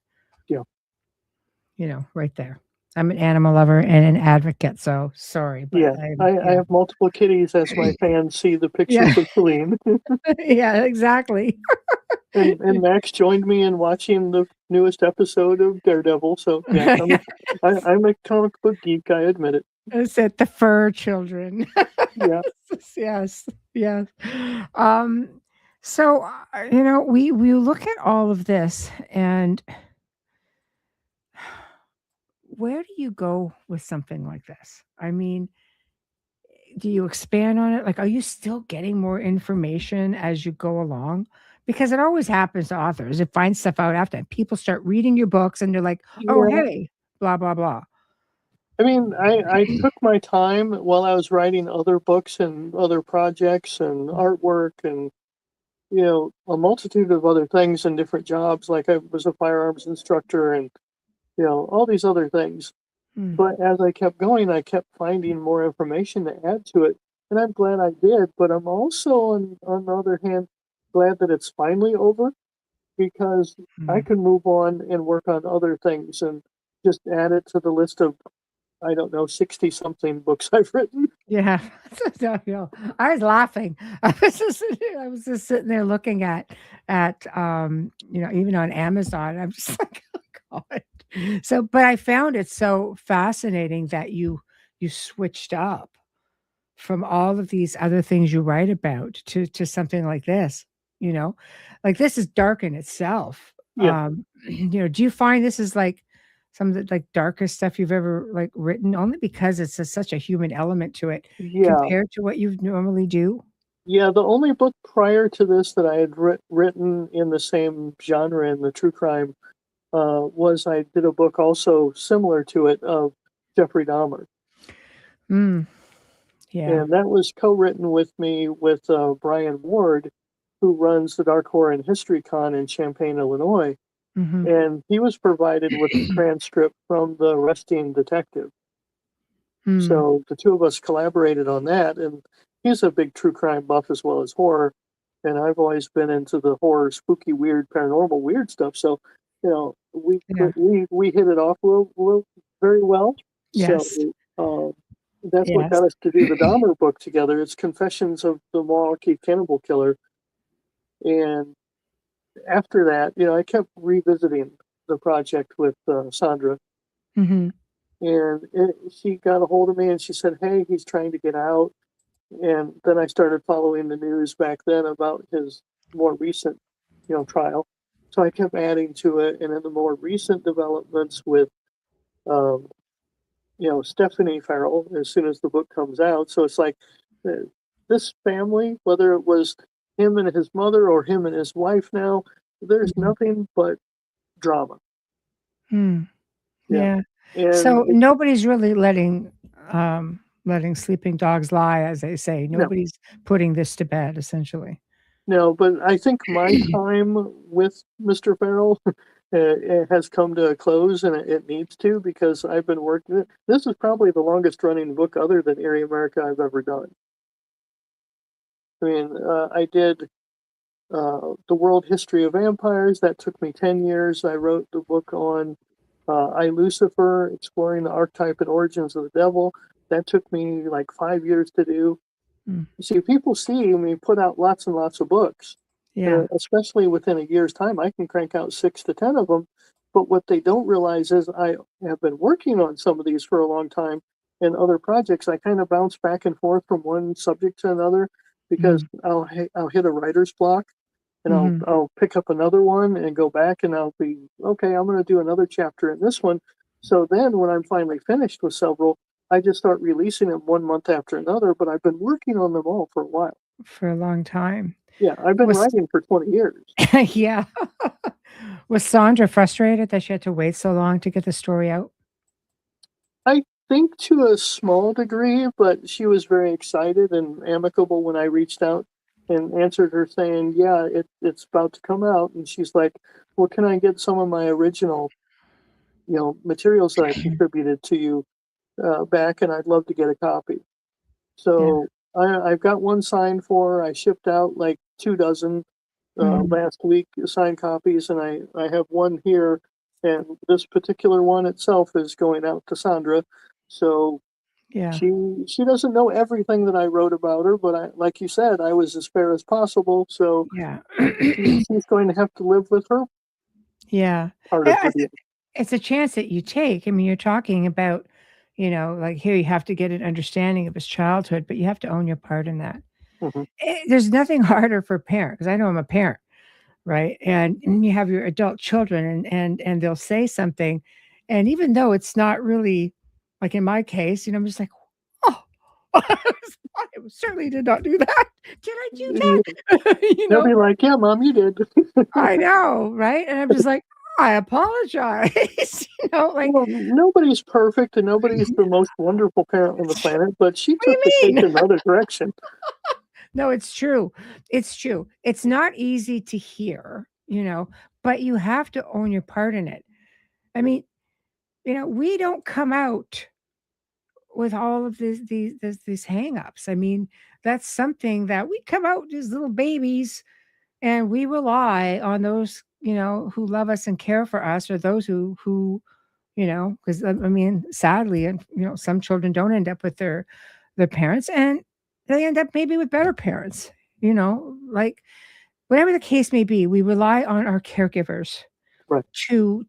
Yeah. right there. I'm an animal lover and an advocate, so sorry, but Yeah. I yeah. have multiple kitties as my fans see the Yeah. pictures of Celine. Yeah, exactly. And Max joined me in watching the newest episode of Daredevil. So yes, I'm a comic book geek. I admit it. Is it the fur children? Yeah. Yes, yes. Um, so, we look at all of this and where do you go with something like this? I mean, do you expand on it? Like, are you still getting more information as you go along? Because it always happens to authors. It finds stuff out after people start reading your books and they're like, oh, Yeah. hey, blah, blah, blah. I mean, I took my time while I was writing other books and other projects and artwork and a multitude of other things and different jobs. Like I was a firearms instructor and all these other things. Mm, But as I kept going, I kept finding more information to add to it, and I'm glad I did. But I'm also, on the other hand, glad that it's finally over because I mm. can move on and work on other things and just add it to the list of, I don't know, 60 something books I've written. Yeah. I was laughing. I was just sitting there looking at even on Amazon. I'm just like, oh God. So, but I found it so fascinating that you switched up from all of these other things you write about to something like this, you know? Like this is dark in itself. Yeah, Do you find this is like some of the like darkest stuff you've ever like written only because it's such a human element to it yeah, compared to what you normally do? yeah. The only book prior to this that I had written in the same genre in the true crime was I did a book also similar to it of Jeffrey Dahmer. Mm, yeah. And that was co-written with me with Brian Ward, who runs the Dark Horror and History Con in Champaign, Illinois. Mhm. And he was provided with the transcript from the arresting detective. Mm, So the two of us collaborated on that. And he's a big true crime buff as well as horror. And I've always been into the horror, spooky, weird, paranormal, weird stuff. So, yeah. we hit it off very well. So Yes. um, that's what Yes. got us to do the Dahmer book together. It's Confessions of the Milwaukee Cannibal Killer. And after that, I kept revisiting the project with Sondra. Mhm. And she got a hold of me and she said, "Hey, he's trying to get out." And then I started following the news back then about his more recent, trial. So I kept adding to it. And then the more recent developments with, um, Stephanie Ferrell as soon as the book comes out. So it's like uh, this family, whether it was him and his mother or him and his wife now, there's Mhm. nothing but drama. Mm, Yeah. yeah. And So nobody's really letting sleeping dogs lie, as they say. no, Nobody's putting this to bed, essentially. no, but I think my time with Mr. Ferrell it has come to a close, and it needs to, because I've been working. This is probably the longest running book other than Eerie America I've ever done. I mean, I did the World History of Vampires. That took me 10 years. I wrote the book on I, Lucifer, exploring the archetype and origins of the devil. That took me like 5 years to do. Mm. See, people see me put out lots and lots of books, Yeah. especially within a year's time. I can crank out 6 to 10 of them. But what they don't realize is I have been working on some of these for a long time, and other projects. I kind of bounce back and forth from one subject to another, because Mm. I'll hit a writer's block, and Mhm. I'll pick up another one and go back, and I'll be okay. I'm going to do another chapter in this one. So then, when I'm finally finished with several, I just start releasing them 1 month after another. But I've been working on them all for a while. For a long time. Yeah, I've been Was writing for 20 years. yeah. Was Sondra frustrated that she had to wait so long to get the story out? I think to a small degree, but she was very excited and amicable when I reached out and answered her saying, "Yeah, it's about to come out." And she's like, "Well, can I get some of my original, materials that I contributed to you back? And I'd love to get a copy." Yeah. So I've got one signed for her. I shipped out like 2 dozen Mhm. last week, signed copies, and I have one here. And this particular one itself is going out to Sondra. So Yeah. she doesn't know everything that I wrote about her, but like you said, I was as fair as possible. So Yeah. she's going to have to live with her Yeah. part of Yeah, the deal. it's a chance that you take. I mean, you're talking about, like, here you have to get an understanding of his childhood, but you have to own your part in that. Hmm. There's nothing harder for a parent, because I know I'm a parent, right? And you have your adult children, and they'll say something, and even though it's not really, like in my case, I'm just like, "Oh, I certainly did not do that. Did I do that?" They'll be like, "Yeah, mom, you did." I know, right? And I'm just like, "I apologize." Like, Well, nobody's perfect, and nobody's the most wonderful parent on the planet, but she "What do took the you cake mean?" in the other direction. No, it's true. It's true. It's not easy to hear, but you have to own your part in it. I mean, we don't come out with all of these hang-ups. I mean, that's something that we come out as little babies, and we rely on those, who love us and care for us, or those who, because I mean, sadly, and some children don't end up with their parents, and they end up maybe with better parents, like, whatever the case may be, we rely on our caregivers Right. to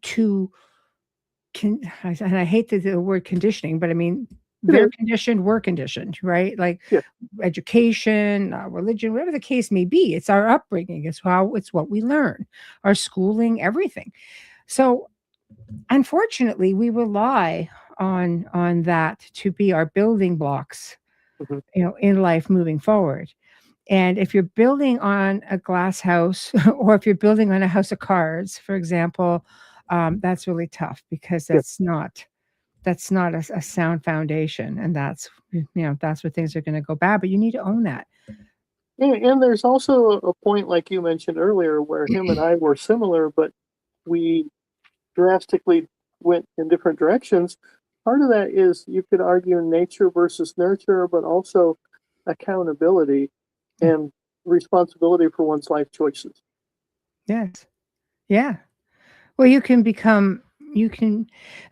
and I hate the word conditioning, but I mean, It they're is. conditioned, we're conditioned, right? Like, Yeah. education, religion, whatever the case may be, it's our upbringing, it's what we learn, our schooling, everything. So, unfortunately, we rely on that to be our building blocks, Hmm. in life moving forward. And if you're building on a glass house, or if you're building on a house of cards, for example, that's really tough, because Yeah. that's not a sound foundation, and that's where things are going to go bad. But you need to own that. And there's also a point, like you mentioned earlier, where him and I were similar, but we drastically went in different directions. Part of that is, you could argue, nature versus nurture, but also accountability Mm. and responsibility for one's life choices. Yes. Yeah. Well, you can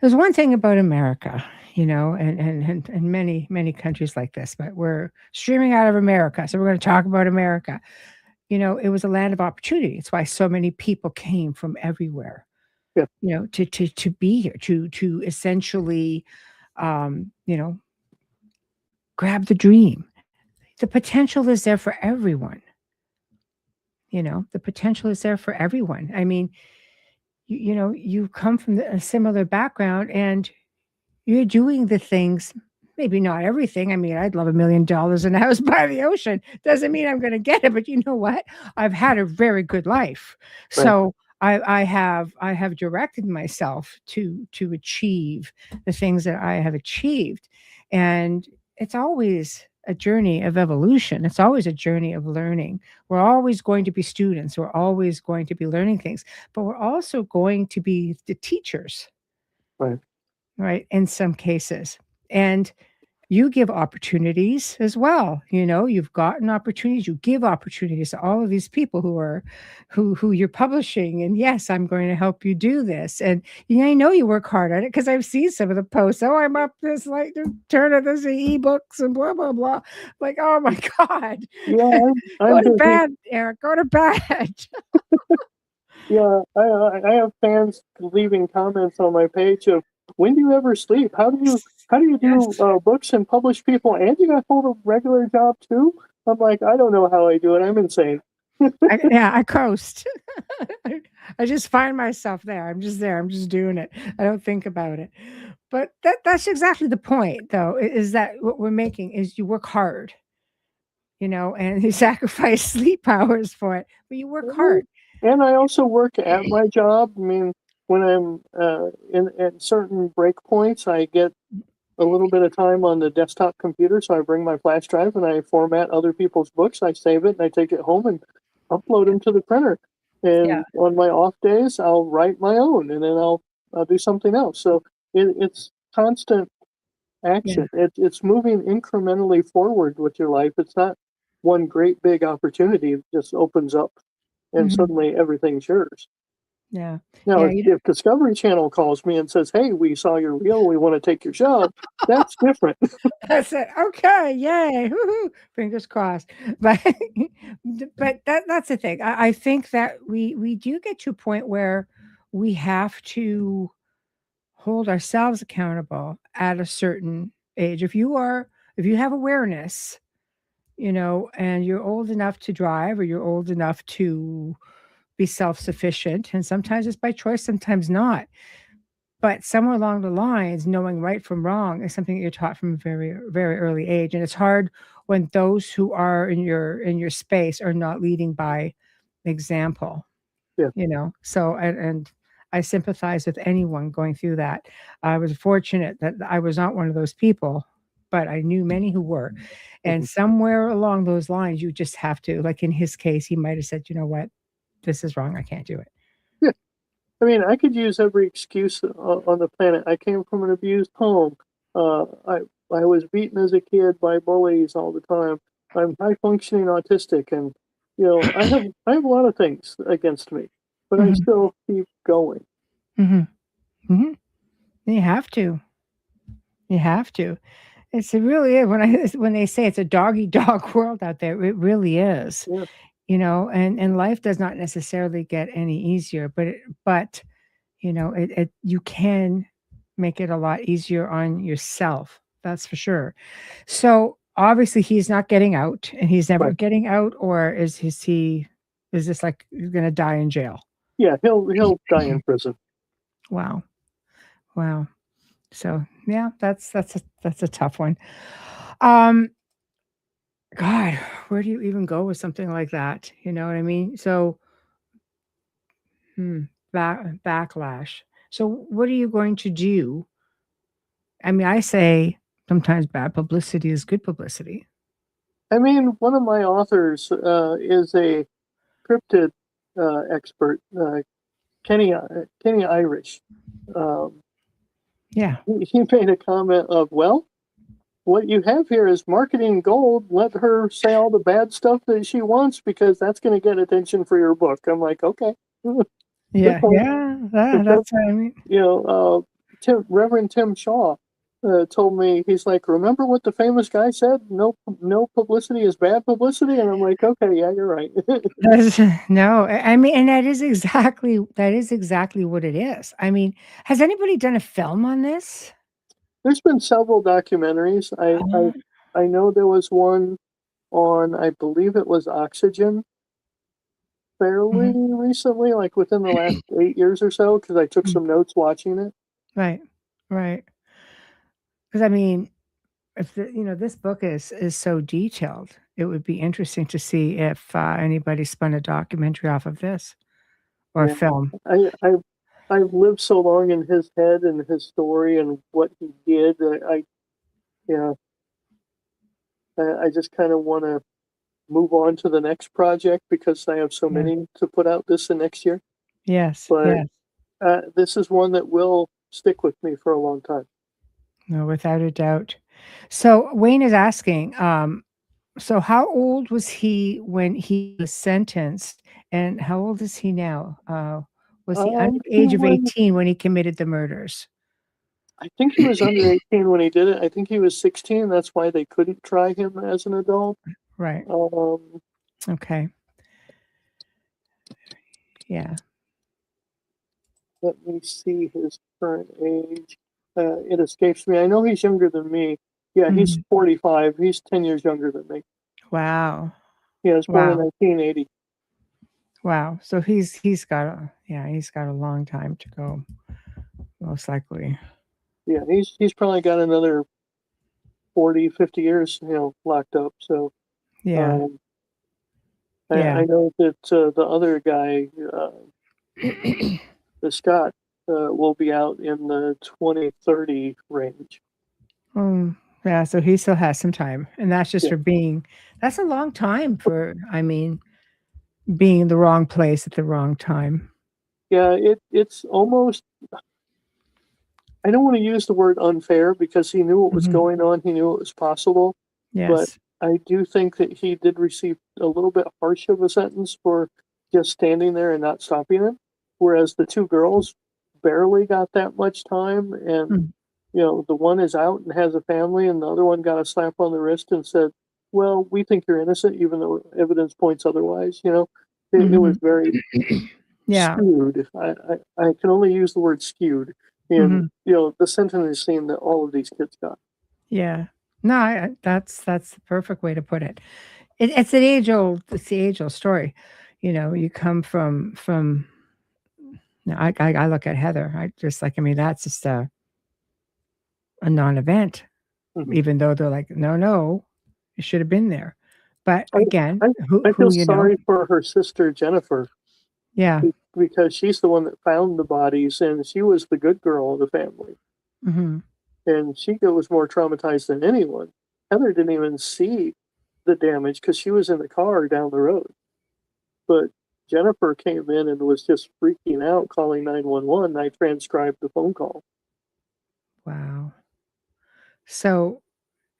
there's one thing about America, and many countries like this, but we're streaming out of America, so we're going to talk about America. It was a land of opportunity. It's why so many people came from everywhere, Yeah. to be here, to essentially, grab the dream. The potential is there for everyone. The potential is there for everyone. I mean, you come from a similar background, and you're doing the things, maybe not everything. I mean, I'd love $1,000,000 in a house by the ocean. Doesn't mean I'm gonna get it, but you know what? I've had a very good life. Right. So I have directed myself to achieve the things that I have achieved. And it's always a journey of evolution. It's always a journey of learning. We're always going to be students. We're always going to be learning things, but we're also going to be the teachers, Right. right? In some cases. And you give opportunities as well. You've gotten opportunities, you give opportunities to all of these people who you're publishing. And yes, I'm going to help you do this. And I know you work hard at it because I've seen some of the posts. Oh, I'm up this like turn of this ebooks and blah blah blah. Like, oh my God. Yeah, I'm Go to busy. bed, Eric. Go to bed. Yeah, I have fans leaving comments on my page of, when do you ever sleep? How do you do Yes. books and publish people, and you got hold of regular job too? I'm like, I don't know how I do it. I'm insane. I coast. I just find myself there. I'm just there. I'm just doing it. I don't think about it. But that's exactly the point, though, is that what we're making is you work hard, and you sacrifice sleep hours for it, but you work Mhm. hard. And I also work at my job. I mean, when I'm in at certain break points, I get a little bit of time on the desktop computer, so I bring my flash drive and I format other people's books. I save it and I take it home and upload them to the printer. Yeah. And on my off days, I'll write my own, and then I'll do something else. So it's constant Yeah. action. It's moving incrementally forward with your life. It's not one great big opportunity that just opens up and Mhm. suddenly everything's yours. Yeah. Now, Yeah. if Discovery Channel calls me and says, "Hey, we saw your reel, we want to take your show," that's different. I said, "Okay, yay, woohoo, fingers crossed." But but that's the thing. I think that we do get to a point where we have to hold ourselves accountable at a certain age. If you have awareness, and you're old enough to drive or you're old enough to be self-sufficient, and sometimes it's by choice, sometimes not. But somewhere along the lines, knowing right from wrong is something that you're taught from a very, very early age. And it's hard when those who are in your space are not leading by example, Yeah. So and I sympathize with anyone going through that. I was fortunate that I was not one of those people, but I knew many who were. And Mhm. somewhere along those lines, you just have to, like in his case, he might have said, you know what, this is wrong. I can't do it. Yeah. I mean, I could use every excuse on the planet. I came from an abused home. I was beaten as a kid by bullies all the time. I'm high functioning autistic, and I have a lot of things against me, but I Mhm, still keep going. mhm, mhm. You have to. You have to. It really is. When they say it's a dog eat dog world out there, it really is. Yeah. And life does not necessarily get any easier, but you can make it a lot easier on yourself. That's for sure. So obviously he's not getting out, and he's never Right. getting out, or is this like he's gonna die in jail? Yeah. He'll die in prison. Wow. Wow. So yeah, that's a tough one. Um, God, where do you even go with something like that? You know what I mean? So, hmm, backlash. So, what are you going to do? I mean, I say sometimes bad publicity is good publicity. I mean, one of my authors is a cryptid expert, Kenny Irish. Um, Yeah. he made a comment of, well, what you have here is marketing gold. Let her say all the bad stuff that she wants because that's going to get attention for your book. I'm like, okay, good Yeah. point. Yeah. But then, That's what I mean. you know, Reverend Tim Shaw told me, he's like, remember what the famous guy said? No publicity is bad publicity. And I'm like, okay, yeah, you're right. That's no, I mean, and that is exactly what it is. I mean, has anybody done a film on this? There's been several documentaries. Uh, I know there was one on, I believe it was Oxygen, fairly mhm. recently, like within the last 8 years or so, because I took Mm, some notes watching it. right, right. Because I mean, if this book is so detailed, it would be interesting to see if anybody spun a documentary off of this or a Yeah, film. I've lived so long in his head and his story and what he did. Yeah, I just kind of want to move on to the next project because I have so Yeah. many to put out this and next year. Yes. But Yes. this is one that will stick with me for a long time. No, without a doubt. So Wayne is asking, so how old was he when he was sentenced, and how old is he now? Was he under the He age of was, 18 when he committed the murders? I think he was under 18 when he did it. I think he was 16. That's why they couldn't try him as an adult. Right. Um, Okay. Yeah. Let me see his current age. It escapes me. I know he's younger than me. Yeah, he's Mhm. 45. He's 10 years younger than me. Wow. He was born in Wow. 1980. Wow. So he's got he's got a long time to go, most likely. Yeah, he's probably got another 40, 50 years, locked up. So Yeah. um, Yeah. I know that the other guy, the Scott, will be out in the 2030 range. Yeah, so he still has some time, and that's just Yeah, for that's a long time for, I mean, being in the wrong place at the wrong time. yeah. It's almost. I don't want to use the word unfair because he knew what was Mhm. going on. He knew it was possible, but Yes. I do think that he did receive a little bit harsh of a sentence for just standing there and not stopping him. Whereas the two girls barely got that much time, and Mm. the one is out and has a family, and the other one got a slap on the wrist and said, "Well, we think you're innocent, even though evidence points otherwise." It was Mhm. very Yeah. skewed. I can only use the word skewed in Mhm. the sentencing that all of these kids got. Yeah. No, that's the perfect way to put it. It's the age-old story. You know, you come from no, I look at Heather, I just like, I mean, that's just a non-event, Mhm. even though they're like, "No, no, you should have been there." But I, again, I I who feel you know? sorry for her sister Jennifer Yeah. because she's the one that found the bodies and she was the good girl of the family, Mhm. and she was more traumatized than anyone. Heather didn't even see the damage because she was in the car down the road, but Jennifer came in and was just freaking out, calling 911. I transcribed the phone call. Wow. So,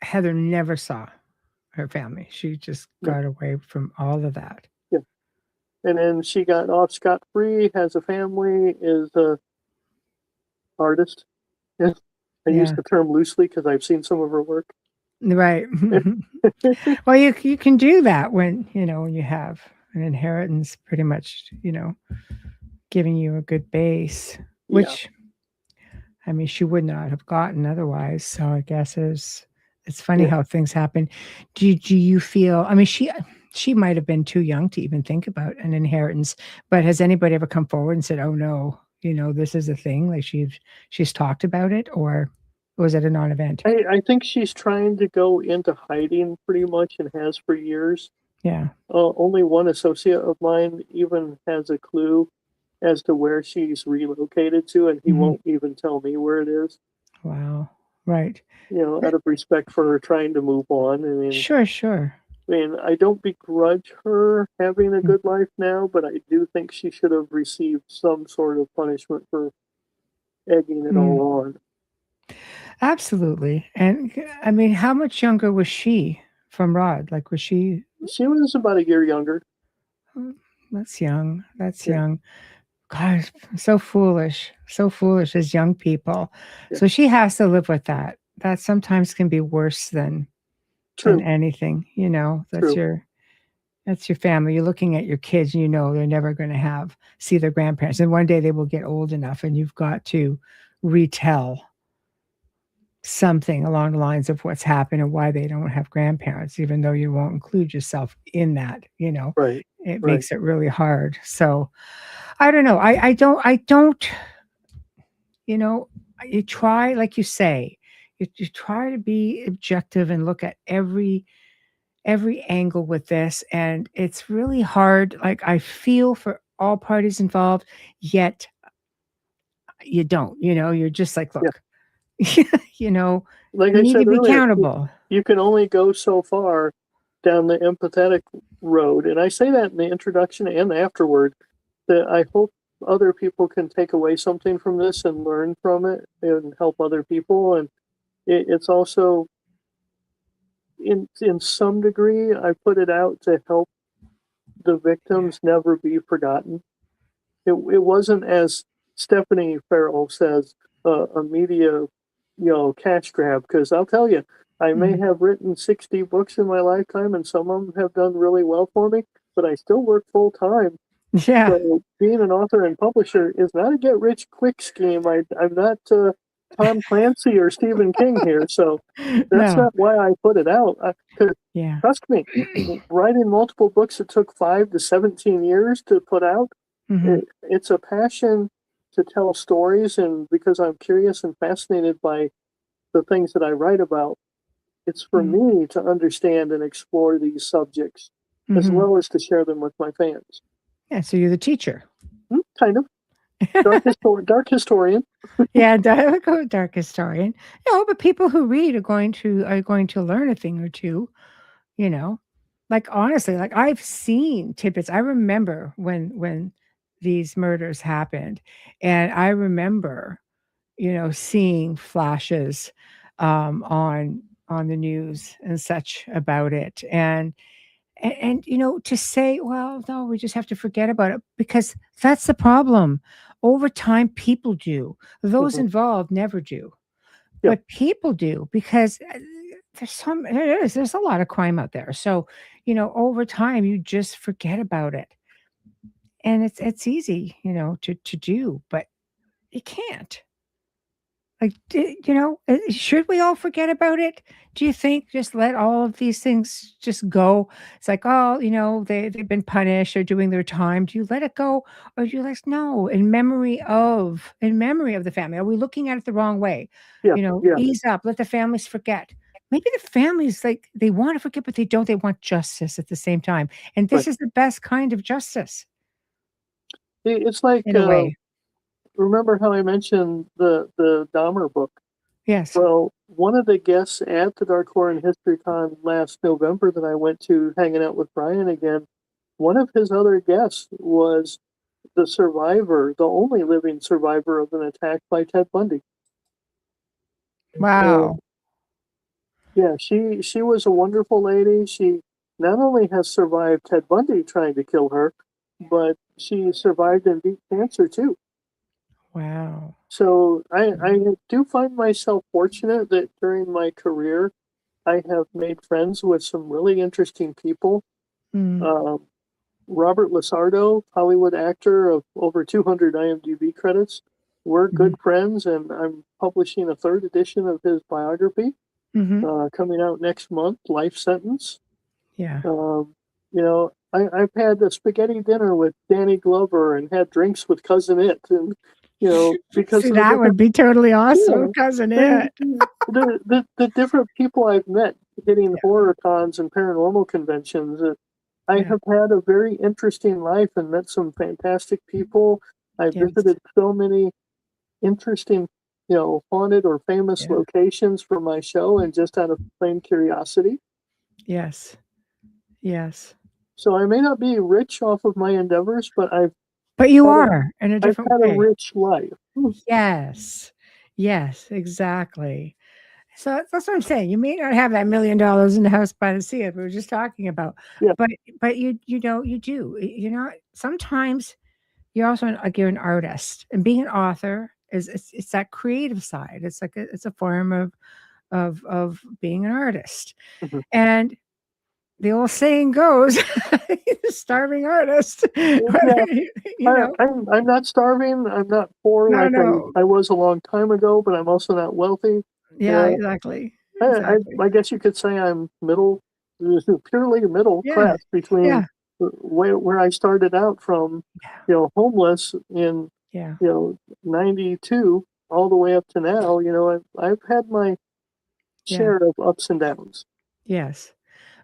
Heather never saw her family. She just No, got away from all of that. yeah. And then she got off scot free, has a family, is a artist. Yeah. I use Yeah. the term loosely because I've seen some of her work. Right. Well, you can do that when, when you have an inheritance pretty much, giving you a good base, Yeah. which, I mean, she would not have gotten otherwise. So I guess it's funny Yeah. how things happen. Do you feel, I mean, she might have been too young to even think about an inheritance, but has anybody ever come forward and said, "Oh no, this is a thing," like she's talked about it, or was it a non-event? I think she's trying to go into hiding pretty much and has for years. Yeah. Only one associate of mine even has a clue as to where she's relocated to, and he Mhm. won't even tell me where it is, Wow. Right. out of respect for her trying to move on. Sure, sure. I don't begrudge her having a Mm, good life now, but I do think she should have received some sort of punishment for egging it mm. all on. Absolutely. And I mean, how much younger was she from Rod? Like, was she? She was about a year younger. Mm, that's young. That's Yeah, young. God, so foolish as young people. yeah. So she has to live with that. That sometimes can be worse than True, anything. true. That's your family. You're looking at your kids, and they're never going to see their grandparents, and one day they will get old enough, and you've got to retell something along the lines of what's happened and why they don't have grandparents, even though you won't include yourself in that. Right, It right. makes it really hard. So I don't know. I don't, you know, you try, like you say, you try to be objective and look at every angle with this. And it's really hard. Like, I feel for all parties involved, yet you don't, you're just like, Yeah, look, You know, Like you I need to said be earlier, accountable. you can only go so far down the empathetic road. And I say that in the introduction and afterward, that I hope other people can take away something from this and learn from it and help other people. And it's also, in some degree, I put it out to help the Yeah. victims never be forgotten. It wasn't, as Stephanie Ferrell says, a media, cash grab. Because I'll tell you, I may Mhm. have written 60 books in my lifetime, and some of them have done really well for me, but I still work full time. Yeah. So being an author and publisher is not a get rich quick scheme. I'm not Tom Clancy or Stephen King here, so that's No. not why I put it out. 'Cause Yeah. trust me, writing multiple books that took 5 to 17 years to put out, Mhm. it's a passion to tell stories, and because I'm curious and fascinated by the things that I write about, it's for Mhm. me to understand and explore these subjects as Mhm. well as to share them with my fans. Yeah, so you're the teacher. Kind of dark historian. Yeah, dark historian. No, but people who read are going to learn a thing or two, you know. Like honestly, like I've seen tidbits. I remember when these murders happened, and I remember, seeing flashes on the news and such about it. And to say, well, no, we just have to forget about it because that's the problem. Over time, people do. Those Mhm. involved never do, Yeah, but people do because there's a lot of crime out there. So, over time, you just forget about it, and it's easy, to do, but you can't. Like, should we all forget about it? Do you think just let all of these things just go? It's like, oh, they've been punished, they're doing their time. Do you let it go? Or do you like, no, in memory of the family? Are we looking at it the wrong way? yeah, yeah, Ease up, let the families forget. Maybe the families like they want to forget, but they don't. They want justice at the same time. And right. this is the best kind of justice It's like, in a way. remember how I mentioned the Dahmer book? Yes. Well, one of the guests at the Dark Horror and History Con last November that I went to, hanging out with Brian again, one of his other guests was the survivor, the only living survivor of an attack by Ted Bundy. And Wow. yeah, she was a wonderful lady. She not only has survived Ted Bundy trying to kill her, but she survived and beat cancer too. Wow. So I do find myself fortunate that during my career, I have made friends with some really interesting people. Mm, Um, Robert Lasardo, Hollywood actor of over 200 IMDb credits. We're mhm, good friends, and I'm publishing a third edition of his biography mhm. coming out next month, Life Sentence. Yeah. I've had a spaghetti dinner with Danny Glover and had drinks with Cousin It, and because See, of the that would different, be totally awesome, yeah, cousin it. the different people I've met hitting Yeah, horror cons and paranormal conventions. I yeah, have had a very interesting life and met some fantastic people. I yes, visited so many interesting, haunted or famous yeah, locations for my show, and just out of plain curiosity. yes, yes. So I may not be rich off of my endeavors, but But you had a, are in a I've different had a way. rich life. Yes. Yes, exactly. So that's what I'm saying. You may not have that $1,000,000 in the house by the sea, as we were just talking about, Yeah. but you do. Sometimes you're also like you're an artist, and being an author it's that creative side. It's like it's a form of being an artist. Mhm. And the old saying goes, starving artist, Yeah. you know? I'm not starving. I'm not poor No, like no. I was a long time ago, but I'm also not wealthy. Yeah, Yeah. exactly. I, I, Exactly. I guess you could say I'm purely middle Yeah. class between Yeah. where I started out from, homeless in, Yeah. 92 all the way up to now. I've had my Yeah. share of ups and downs. Yes.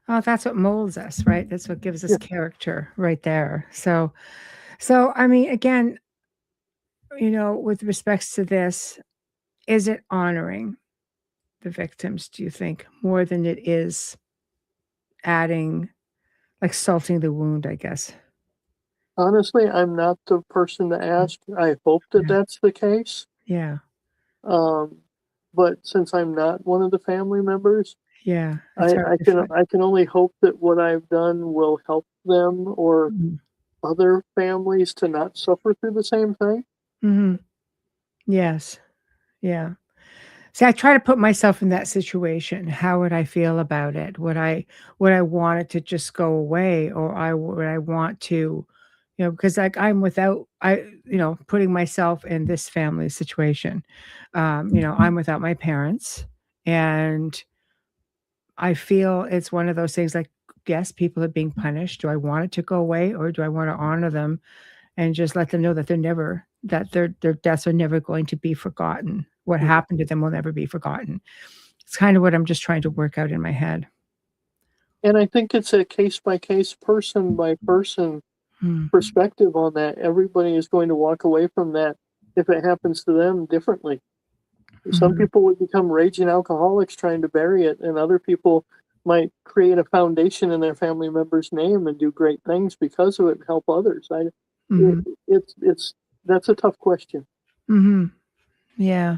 Oh, that's what molds us, right? That's what gives us Yeah. character right there. So I mean, again, with respects to this, is it honoring the victims, do you think, more than it is adding, like, salting the wound, I guess? Honestly, I'm not the person to Mm, ask. I hope that yeah, that's the case. yeah, Um, but since I'm not one of the family members, yeah, it's I, hard I to can find. I can only hope that what I've done will help them or Mhm, other families to not suffer through the same thing. mhm, yes, yeah. See, I try to put myself in that situation. How would I feel about it? Would I want it to just go away, or would I want to, because, like, I'm without putting myself in this family situation. I'm without my parents, and I feel it's one of those things, like, yes, people are being punished. Do I want it to go away, or do I want to honor them and just let them know that their deaths are never going to be forgotten. What Mhm. happened to them will never be forgotten. It's kind of what I'm just trying to work out in my head. And I think it's a case by case, person by person Mm, perspective on that. Everybody is going to walk away from that if it happens to them differently. Some mhm, people would become raging alcoholics trying to bury it, and other people might create a foundation in their family member's name and do great things because of it and help others. mhm, It's that's a tough question. mhm. Yeah.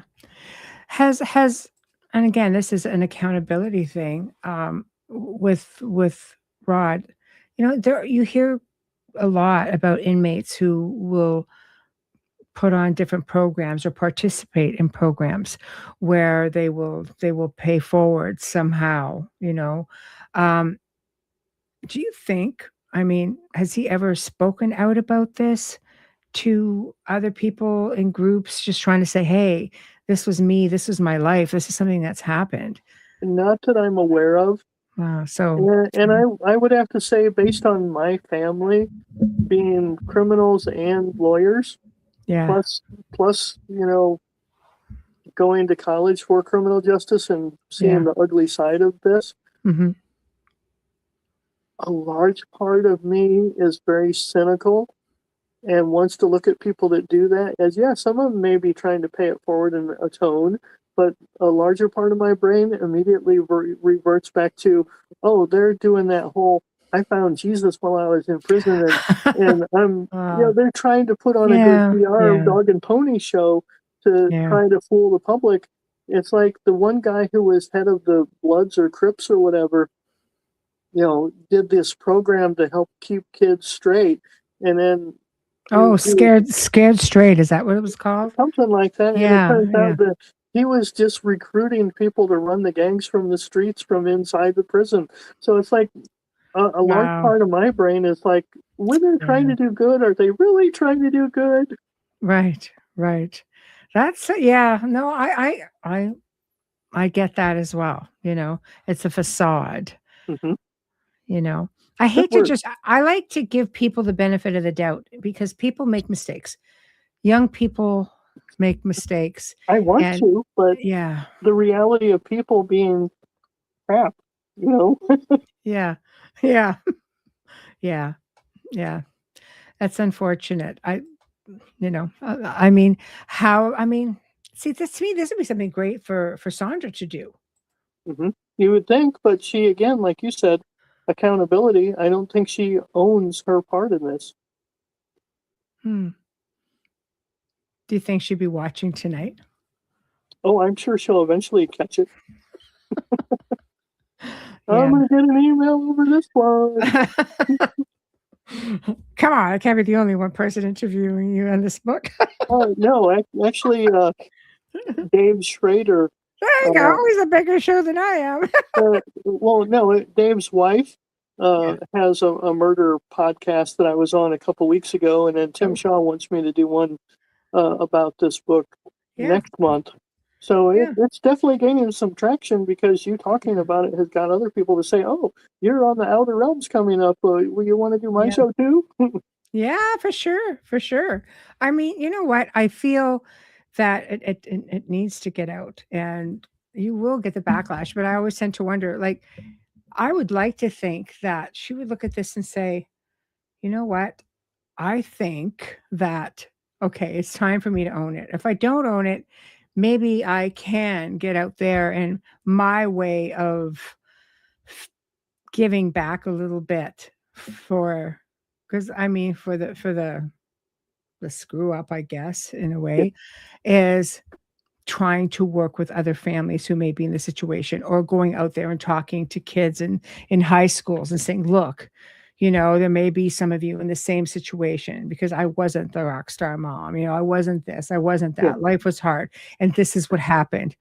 Has and again, this is an accountability thing, with Rod. There you hear a lot about inmates who will put on different programs or participate in programs where they will pay forward somehow. Um, do you think, I mean, has he ever spoken out about this to other people in groups, just trying to say, "Hey, this was me, this was my life, this is something that's happened." Not that I'm aware of. Wow, so And I would have to say, based on my family being criminals and lawyers, yeah. plus, going to college for criminal justice and seeing Yeah. the ugly side of this, Mhm. a large part of me is very cynical and wants to look at people that do that as, yeah, some of them may be trying to pay it forward and atone, but a larger part of my brain immediately reverts back to, oh, they're doing that whole, I found Jesus while I was in prison, and Uh, they're trying to put on a good yeah, PR yeah, dog and pony show to yeah. try to fool the public. It's like the one guy who was head of the Bloods or Crips or whatever, did this program to help keep kids straight, and then Oh, he was Scared Straight, is that what it was called? something like that, and it Yeah, turns yeah. out that he was just recruiting people to run the gangs from the streets from inside the prison. So it's like a large Wow. part of my brain is like, when they're trying Yeah. to do good, are they really trying to do good? Right, right. That's yeah, no, I get that as well. It's a facade, Hmm. you know? I Good hate to word. just I like to give people the benefit of the doubt because people make mistakes. Young people make mistakes, I want and to, but yeah, the reality of people being crap, you know. yeah, yeah, yeah, yeah. That's unfortunate. I mean, see, this to me, this would be something great for Sondra to do. Hmm. You would think, but she, again, like you said, accountability. I don't think she owns her part in this. Hmm. Do you think she'd be watching tonight? Oh, I'm sure she'll eventually catch it. I'm Yeah. gonna get an email over this one. Come on, I can't be the only one person interviewing you on this book. Oh no, actually, Dave Schrader. There you Uh, go. He's a bigger show than I am. well, no, Dave's wife Yeah. has a murder podcast that I was on a couple weeks ago, and then Tim Oh, Shaw wants me to do one about this book yeah. next month. So Yeah. it's definitely gaining some traction because you talking about it has got other people to say, "Oh, you're on the Outer Realms coming up. Will you want to do my Yeah. show too?" Yeah, for sure. For sure. I mean, you know what? I feel that it needs to get out and you will get the backlash. But I always tend to wonder, like, I would like to think that she would look at this and say, you know what? I think that, okay, it's time for me to own it. If I don't own it, maybe I can get out there, and my way of giving back a little bit for, because I mean, for the screw up, I guess, in a Yeah, way, is trying to work with other families who may be in the situation, or going out there and talking to kids in high schools and saying, look, there may be some of you in the same situation, because I wasn't the rock star mom. I wasn't this, I wasn't yeah, that. Life was hard. And this is what happened.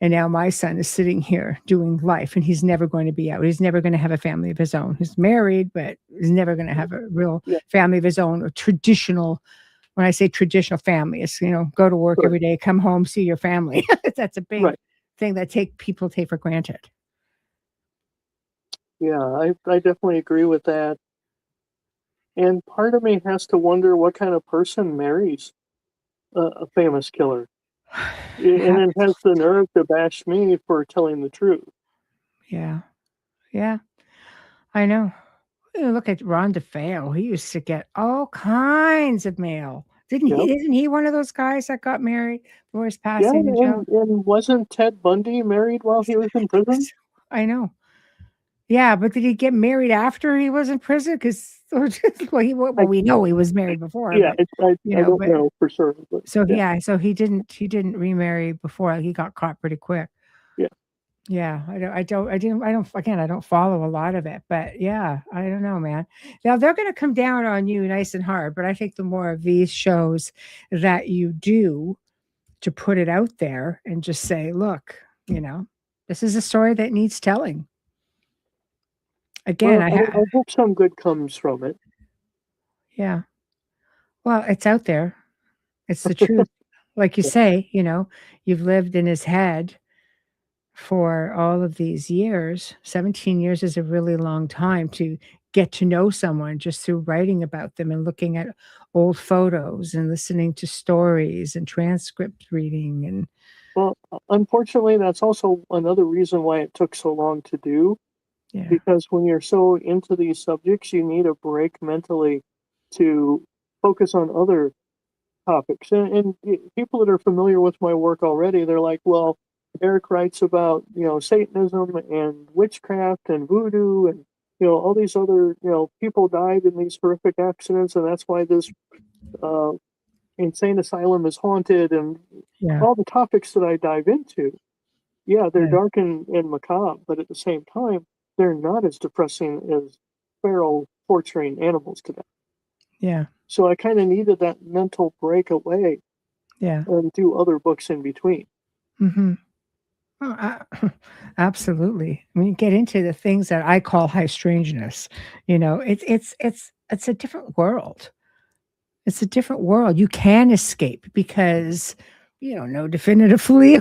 And now my son is sitting here doing life, and he's never going to be out. He's never going to have a family of his own. He's married, but he's never going to have a real yeah. family of his own, or traditional. When I say traditional family, it's, go to work Right, every day, come home, see your family. That's a big right. thing that people take for granted. Yeah, I definitely agree with that. And part of me has to wonder what kind of person marries a famous killer, and Yeah, then has the nerve to bash me for telling the truth. yeah, yeah. I know. Look at Ron DeFeo. He used to get all kinds of mail. Didn't Yep. he? Isn't he one of those guys that got married before his Yeah, passing in jail? and wasn't Ted Bundy married while he was in prison? I know. Yeah, but did he get married after he was in prison? Because well, I we know he was married before, Yeah, but I don't but know for sure, but so yeah, yeah, so he didn't remarry before. He got caught pretty quick. yeah. Yeah, I don't follow a lot of it, but yeah, I don't know, man. Now they're going to come down on you nice and hard, but I think the more of these shows that you do to put it out there and just say, look, this is a story that needs telling. Again, Well, I hope some good comes from it. yeah. Well, it's out there. It's the truth. Like you Yeah. say, you've lived in his head for all of these years. 17 years is a really long time to get to know someone just through writing about them and looking at old photos and listening to stories and transcript reading and Well, unfortunately, that's also another reason why it took so long to do, yeah. because when you're so into these subjects, you need a break mentally to focus on other topics. And people that are familiar with my work already, they're like, well, Eric writes about, Satanism and witchcraft and voodoo and, all these other, people died in these horrific accidents, and that's why this uh, insane asylum is haunted, and Yeah. all the topics that I dive into. Yeah, they're Right. dark and macabre, but at the same time, they're not as depressing as Ferrell torturing animals to death. Yeah. So I kind of needed that mental break away Yeah. and do other books in between. Mhm. Oh, absolutely. When you get into the things that I call high strangeness, it's a different world. It's a different world. You can escape because you don't know definitively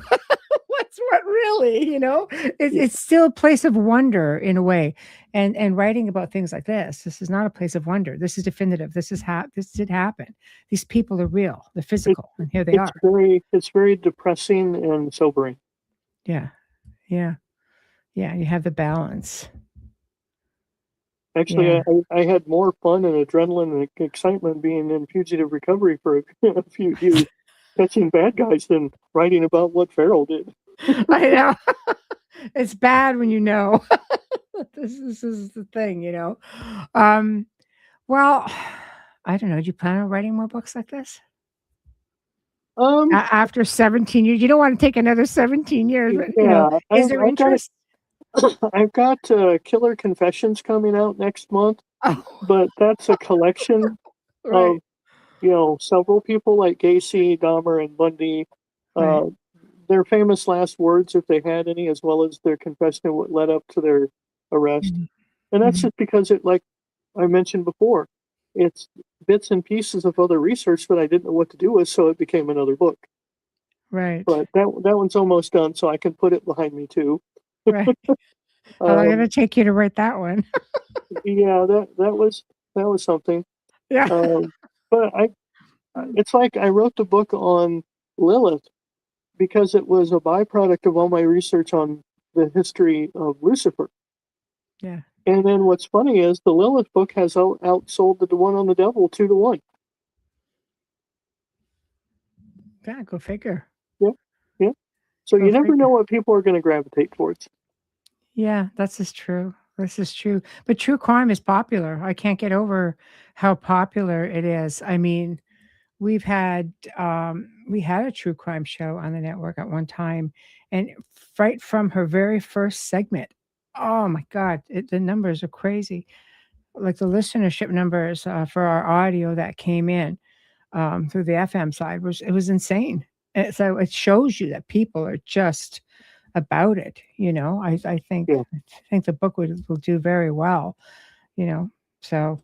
what's what really, It's Yeah, it's still a place of wonder in a way. And writing about things like this is not a place of wonder. This is definitive. This did happen. These people are real. They're it, physical, and here they are. it's very depressing and sobering. Yeah. Yeah. Yeah. You have the balance. Actually, Yeah. I had more fun and adrenaline and excitement being in fugitive recovery for a few years, catching bad guys, than writing about what Farrell did. I know. It's bad when you know. This is the thing, Um, well, I don't know. Do you plan on writing more books like this? Um, After 17 years? You don't wanna take another 17 years, but, yeah, is there I've got interest? I've got Killer Confessions coming out next month, Oh, but that's a collection of, right, several people like Gacy, Dahmer, and Bundy, right. uh, their famous last words, if they had any, as well as their confession of what led up to their arrest. Mhm, And that's mhm. just because like I mentioned before, it's bits and pieces of other research that I didn't know what to do with, so it became another book. Right, But that one's almost done, so I can put it behind me too. right. How long did Um, it take you to write that one? yeah, that was something. Yeah. Um, but it's like I wrote the book on Lilith because it was a byproduct of all my research on the history of Lucifer. Yeah. And then what's funny is the Lilith book has outsold the one on the devil 2 to 1. Yeah, go figure. Yeah. So Go you never figure. know what people are going to gravitate towards. Yeah, this is true. This is true. But true crime is popular. I can't get over how popular it is. I mean, we've had we had a true crime show on the network at one time, and right from her very first segment, oh my God, the numbers are crazy. Like the listenership numbers for our audio that came in through the FM side was insane. And so it shows you that people are just about it. I think Yeah. the book will do very well. You know, so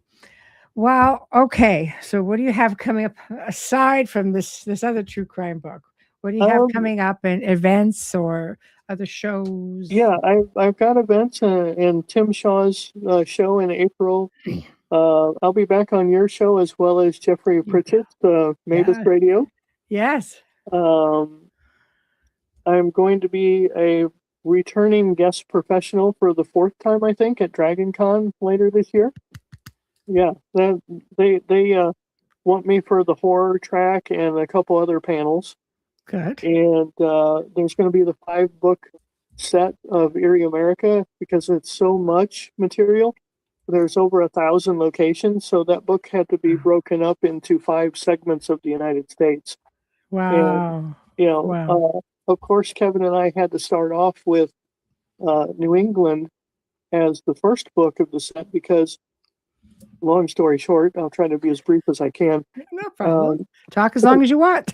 well, okay. So what do you have coming up aside from this other true crime book? What do you have Um, coming up in events or other shows? yeah, I've got events in Tim Shaw's show in April. I'll be back on your show as well as Jeffrey You go. Pritchett's Mavis Yeah. Radio. Yes. Um, I'm going to be a returning guest professional for the fourth time, I think, at Dragon Con later this year. Yeah, they want me for the horror track and a couple other panels. Good. And there's going to be the 5-book set of Eerie America because it's so much material. There's over 1,000 locations, so that book had to be broken up into 5 segments of the United States. And Wow. you know, Wow. of course, Kevin and I had to start off with New England as the first book of the set because, long story short, I'll try to be as brief as I can. No problem. Talk as long as you want.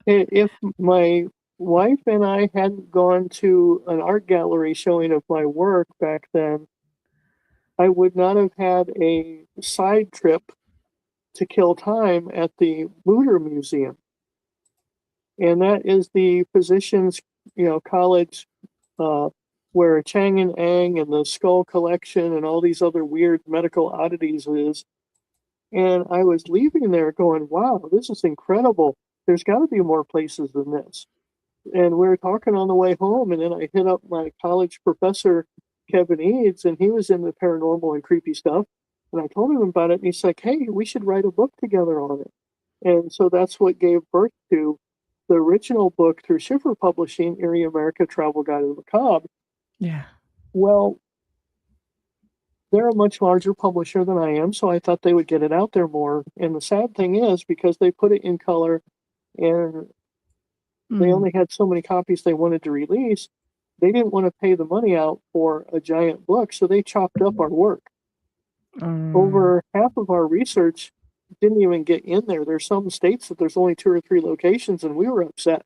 If my wife and I hadn't gone to an art gallery showing of my work back then, I would not have had a side trip to kill time at the Mutter Museum. And that is the physicians, college where Chang and Ang and the skull collection and all these other weird medical oddities is. And I was leaving there going, wow, this is incredible. There's got to be more places than this. And we were talking on the way home, and then I hit up my college professor, Kevin Eads, and he was into paranormal and creepy stuff. And I told him about it, and he's like, hey, we should write a book together on it. And so that's what gave birth to the original book through Schiffer Publishing, Eerie America Travel Guide to the Macabre. Yeah. Well, they're a much larger publisher than I am, so I thought they would get it out there more. And the sad thing is, because they put it in color and they only had so many copies they wanted to release, they didn't want to pay the money out for a giant book, so they chopped up our work. Over half of our research didn't even get in there. There's some states that there's only 2 or 3 locations, and we were upset.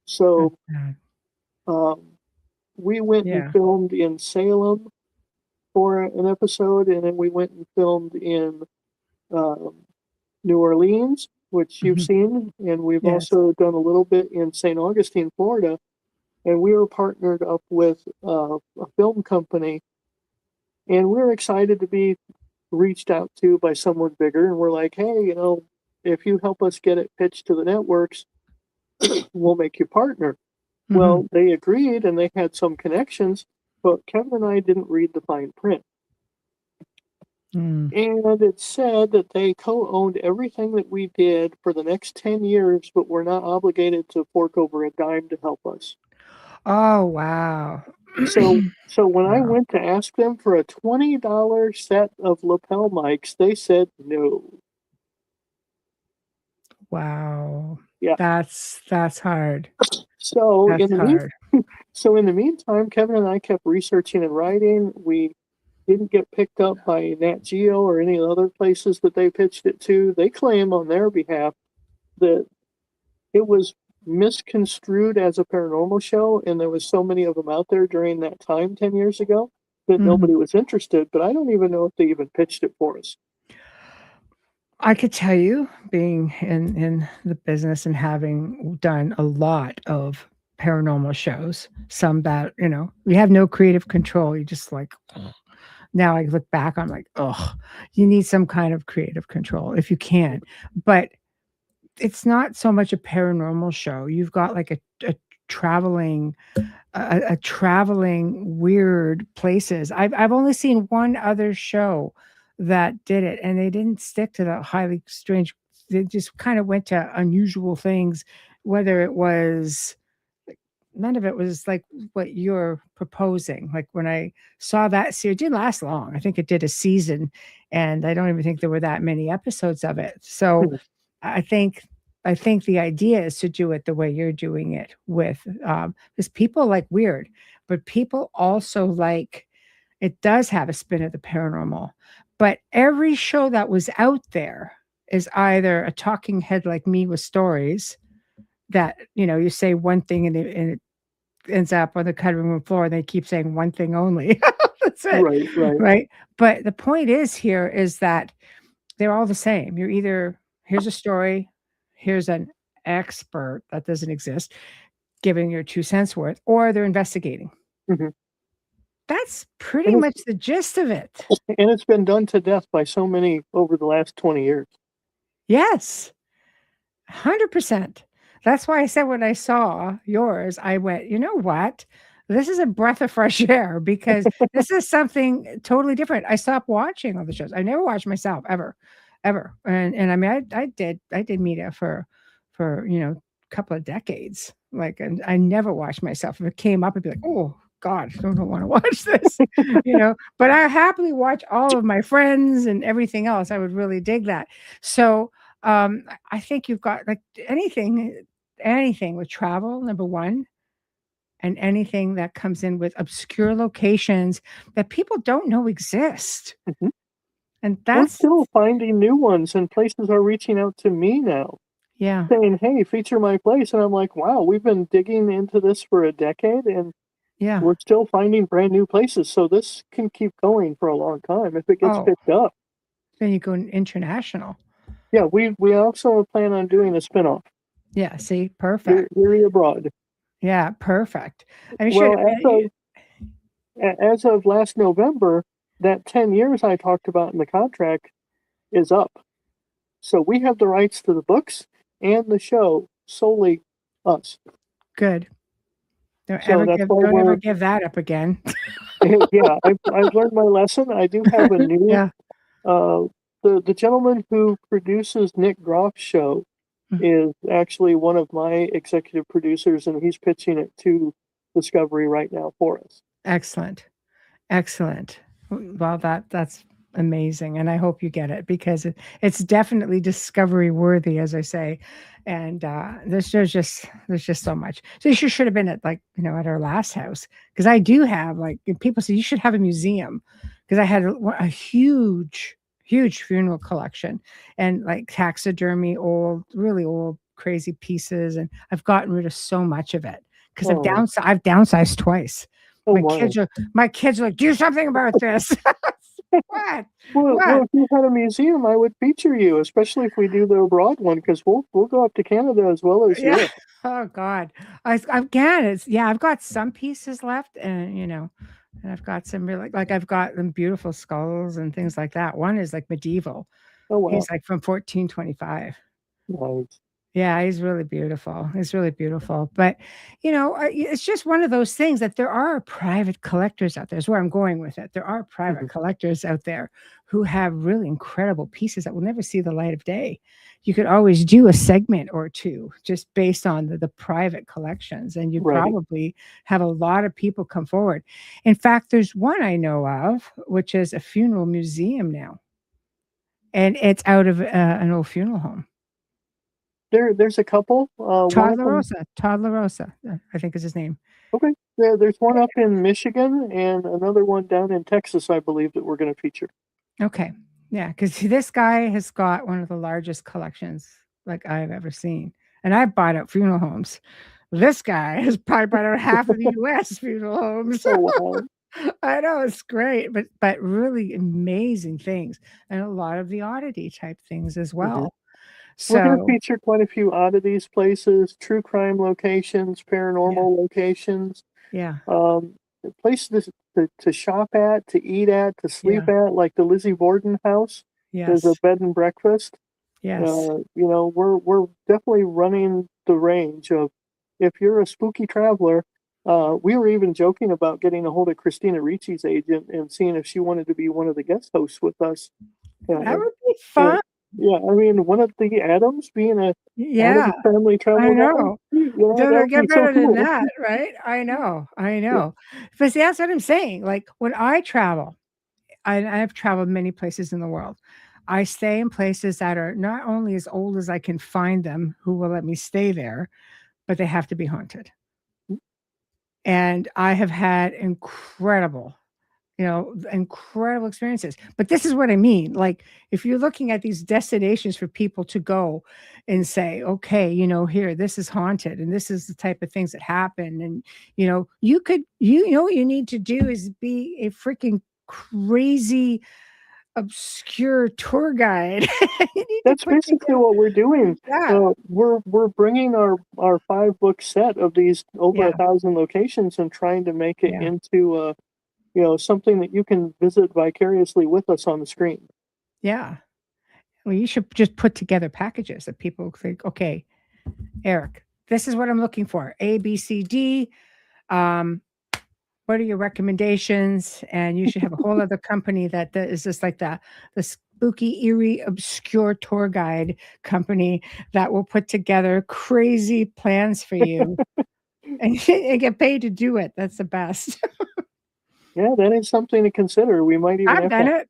So we went and filmed in Salem for an episode, and then we went and filmed in New Orleans, which you've seen, and we've also done a little bit in St. Augustine, Florida. And we were partnered up with a film company, and we're excited to be reached out to by someone bigger. And we're like, hey, if you help us get it pitched to the networks, we'll make you partner. Well, they agreed, and they had some connections, but Kevin and I didn't read the fine print. And it said that they co-owned everything that we did for the next 10 years, but we're not obligated to fork over a dime to help us. Oh, wow. So when I went to ask them for a $20 set of lapel mics, they said no. Wow. Yeah. That's hard. So That's hard. in the meantime, Kevin and I kept researching and writing. We didn't get picked up by Nat Geo or any other places that they pitched it to. They claim on their behalf that it was misconstrued as a paranormal show, and there was so many of them out there during that time 10 years ago that nobody was interested. But I don't even know if they even pitched it for us. I could tell you, being in the business and having done a lot of paranormal shows, some that, you have no creative control. You just like, ugh. Now I look back, I'm like, oh, you need some kind of creative control if you can. But it's not so much a paranormal show. You've got like a traveling traveling weird places. I've only seen one other show that did it, and they didn't stick to the highly strange. They just kind of went to unusual things, whether it was none of it was like what you're proposing. Like when I saw that series, it didn't last long. I think it did a season, and I don't even think there were that many episodes of it. So Mhm. I think I think the idea is to do it the way you're doing it with, because people like weird, but people also like it does have a spin of the paranormal. But every show that was out there is either a talking head like me with stories that, you say one thing and it ends up on the cutting room floor and they keep saying one thing only. That's it. Right, right. Right. But the point is here is that they're all the same. You're either here's a story, here's an expert that doesn't exist, giving your 2 cents worth, or they're investigating. Mhm. That's pretty And much the gist of it. it's been done to death by so many over the last 20 years. Yes, 100%. That's why I said when I saw yours, I went, you know what? This is a breath of fresh air because this is something totally different. I stopped watching all the shows. I never watched myself ever, ever. And I mean, I did media for a couple of decades. Like, and I never watched myself. If it came up, I'd be like, oh God, I don't want to watch this, But I happily watch all of my friends and everything else. I would really dig that. So I think you've got like anything with travel, number one, and anything that comes in with obscure locations that people don't know exist. Mhm. And We're that's still finding new ones, and places are reaching out to me now yeah. saying, "Hey, feature my place." And I'm like, "Wow, we've been digging into this for a decade, and Yeah. we're still finding brand new places. So this can keep going for a long time if it gets Oh, picked up." then you go international. Yeah, we also plan on doing a spinoff, Yeah, see, perfect. Weary Abroad. Yeah, perfect. I mean, should Well, as of last November, that 10 years I talked about in the contract is up. So we have the rights to the books and the show, solely us. good. Don't So ever that's give why don't ever we're give that up again. yeah, I've learned my lesson. I do have a new Yeah. uh the gentleman who produces Nick Groff's show Mm, is actually one of my executive producers, and he's pitching it to Discovery right now for us. excellent. Excellent. Well, that's amazing, and I hope you get it because it's definitely discovery worthy, as I say. And there's just so much. So you should have been at like at our last house because I do have like people say you should have a museum because I had a huge funeral collection and like taxidermy, old, really old, crazy pieces, and I've gotten rid of so much of it because Oh, I've downsized twice. oh My my. kids are my kids are like, "Do something about this." What? Well, What? if you had a museum, I would feature you, especially if we do the abroad one, because we'll go up to Canada as well as Yeah. Europe. Oh god. Again, I've got some pieces left and, and I've got some really like I've got them beautiful skulls and things like that. One is like medieval. Oh wow, He's like from 1425. nice. Yeah, he's really beautiful. He's really beautiful. But, it's just one of those things that there are private collectors out there, is where I'm going with it. There are private Mhm. collectors out there who have really incredible pieces that will never see the light of day. You could always do a segment or two just based on the private collections, and you'd Right. probably have a lot of people come forward. In fact, there's one I know of, which is a funeral museum now, and it's out of an old funeral home. There's a couple. One Todd of them. LaRosa, Todd LaRosa, I think is his name. Okay. There's one up in Michigan and another one down in Texas, I believe, that we're going to feature. Okay. Yeah, because this guy has got one of the largest collections like I've ever seen. And I've bought out funeral homes. This guy has probably bought out half of the US funeral homes. Oh wow. I know it's great, but really amazing things. And a lot of the oddity type things as Mhm. well. We're going to So feature quite a few oddities places, true crime locations, yeah, paranormal locations, yeah, um, places to shop at, to eat at, to sleep yeah, at, like the Lizzie Borden house. There's a yes, bed and breakfast. yes. We're definitely running the range of if you're a spooky traveler. We were even joking about getting a hold of Christina Ricci's agent and seeing if she wanted to be one of the guest hosts with us. That Uh, would be uh, fun. yeah, I mean, one of the Adams being a out of Yeah, the family I travel guy. know. Yeah, that Don't would be get so better than cool. that, right? I know, I Yeah. know. But see, that's what I'm saying. Like when I travel, I've traveled many places in the world. I stay in places that are not only as old as I can find them, who will let me stay there, but they have to be haunted. And I have had incredible experiences. But this is what I mean. Like, if you're looking at these destinations for people to go and say, okay, here, this is haunted and this is the type of things that happen. And, you know, what you need to do is be a freaking crazy, obscure tour guide. You need to That's put basically together, what we're doing. yeah, We're bringing our 5-book set of these over yeah, 1,000 locations and trying to make it yeah, into something that you can visit vicariously with us on the screen. yeah. Well, you should just put together packages that people think, okay, Eric, this is what I'm looking for. A, B, C, D. Um, what are your recommendations? And you should have a whole other company that is just like the spooky, eerie, obscure tour guide company that will put together crazy plans for you and get paid to do it. That's the best. Yeah, that is something to consider. We might even I've have done to it.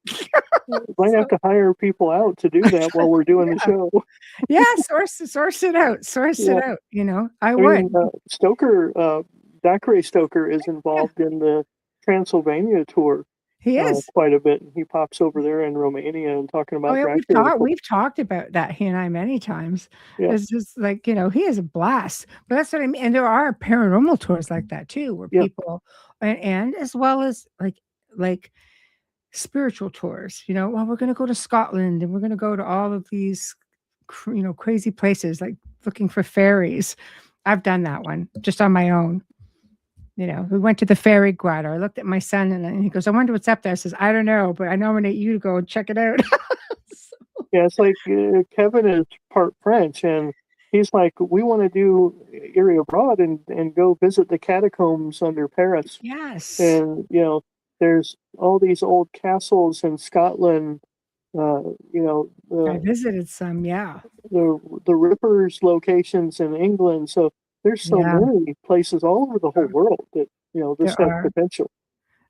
might So, have to hire people out to do that while we're doing the yeah, show. yeah. Source it out. Source it Yeah, out. I I mean, would. Stoker, Dacre Stoker is Yeah, involved in the Transylvania tour he is. quite a bit. He pops over there in Romania and talking Oh, about yeah, Dracula. we've talked about that, he and I, many times. Yeah, It's just like, he is a blast. But that's what I mean, and there are paranormal tours like that too, where yeah, people and as well as like spiritual tours, well, we're gonna go to Scotland and we're gonna go to all of these crazy places, like looking for fairies. I've done that one just on my own. We went to the fairy grotto. I looked at my son and he goes, I wonder what's up there. I says, I don't know, but I nominate you to go and check it out. yeah. It's like Kevin is part French, and he's like, we want to do Erie abroad and go visit the catacombs under Paris. Yes. And there's all these old castles in Scotland. I The visited some, yeah. the Rippers locations in England. So there's so Yeah, many places all over the whole world that this there has are. potential.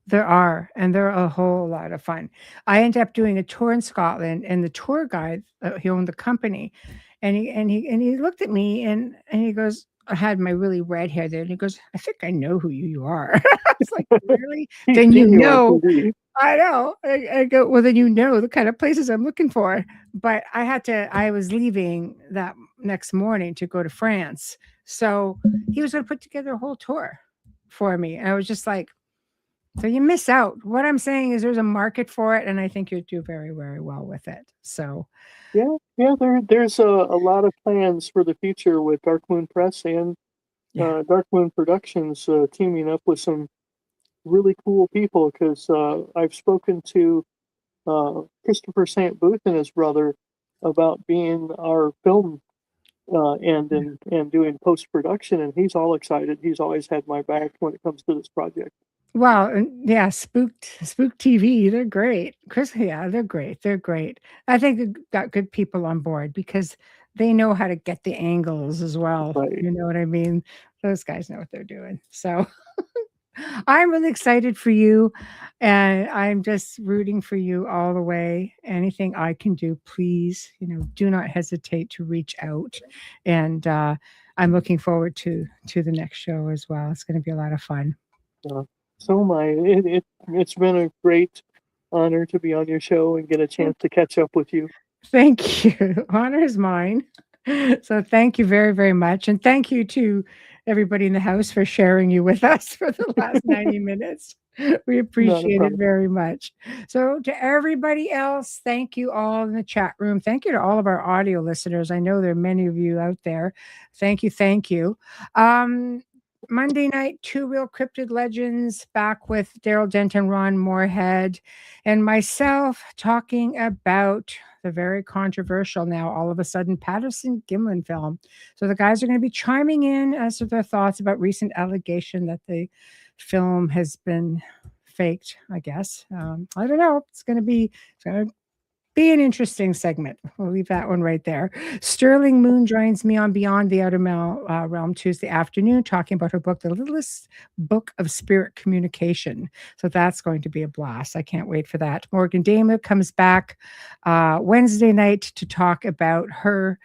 There are, and they're a whole lot of fun. I ended up doing a tour in Scotland, and the tour guide, he owned the company, and he looked at me and he goes, I had my really red hair there, and he goes, I think I know who you are. I was like, really? He's Then seen you on TV. I know. I go, well, then the kind of places I'm looking for. But I was leaving that next morning to go to France. So he was going to put together a whole tour for me. And I was just like, so you miss out. What I'm saying is there's a market for it, and I think you'd do very, very well with it. So, Yeah. There's a lot of plans for the future with Dark Moon Press and yeah. Dark Moon Productions teaming up with some really cool people. Because I've spoken to Christopher St. Booth and his brother about being our film and doing post production, and he's all excited. He's always had my back when it comes to this project. Well, and yeah, Spook TV, they're great. Chris, yeah, they're great. They're great. I think they got good people on board because they know how to get the angles as well. Right. You know what I mean? Those guys know what they're doing. So I'm really excited for you, and I'm just rooting for you all the way. Anything I can do, please, do not hesitate to reach out. And I'm looking forward to the next show as well. It's going to be a lot of fun. Uh, so my it's been a great honor to be on your show and get a chance to catch up with you. Thank you. Honor is mine. So thank you very, very much. And thank you to everybody in the house for sharing you with us for the last 90 minutes. We Not a appreciate it problem. very much. So to everybody else, thank you all in the chat room. Thank you to all of our audio listeners. I know there are many of you out there. Thank you. Thank you. Monday night, Two Real Cryptid Legends, back with Daryl Denton, Ron Moorhead, and myself talking about the very controversial now, all of a sudden, Patterson Gimlin film. So the guys are going to be chiming in as to their thoughts about recent allegation that the film has been faked, I guess. I don't know. It's going to Be an interesting segment. We'll leave that one right there. Sterling Moon joins me on Beyond the Outer Realm Tuesday afternoon, talking about her book, The Littlest Book of Spirit Communication. So that's going to be a blast. I can't wait for that. Morgan Damon comes back Wednesday night to talk about her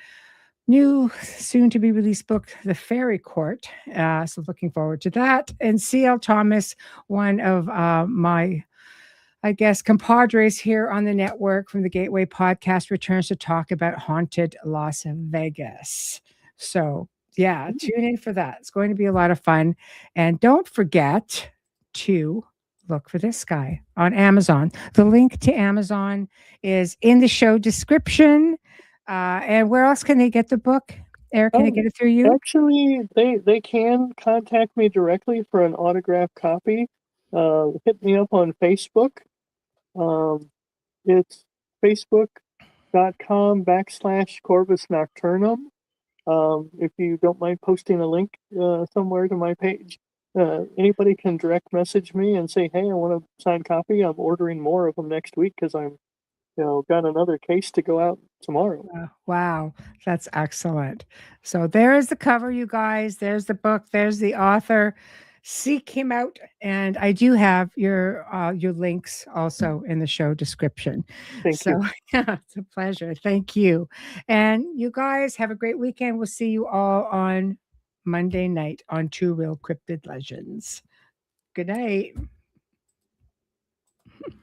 new, soon to be released book, The Fairy Court. So looking forward to that. And C.L. Thomas, one of my I guess, compadres here on the network from the Gateway Podcast returns to talk about haunted Las Vegas. So, yeah, tune in for that. It's going to be a lot of fun. And don't forget to look for this guy on Amazon. The link to Amazon is in the show description. And where else can they get the book? Eric, can they get it through you? Actually, they can contact me directly for an autographed copy. Hit me up on Facebook. It's facebook.com/Corvus Nocturnum. If you don't mind posting a link somewhere to my page, anybody can direct message me and say, "Hey, I want a signed copy. I'm ordering more of them next week because I'm, got another case to go out tomorrow." Wow, that's excellent. So there is the cover, you guys. There's the book. There's the author. Seek him out, and I do have your links also in the show description. Thank you. Yeah, it's a pleasure. Thank you, and you guys have a great weekend. We'll see you all on Monday night on Two Real Cryptid Legends. Good night.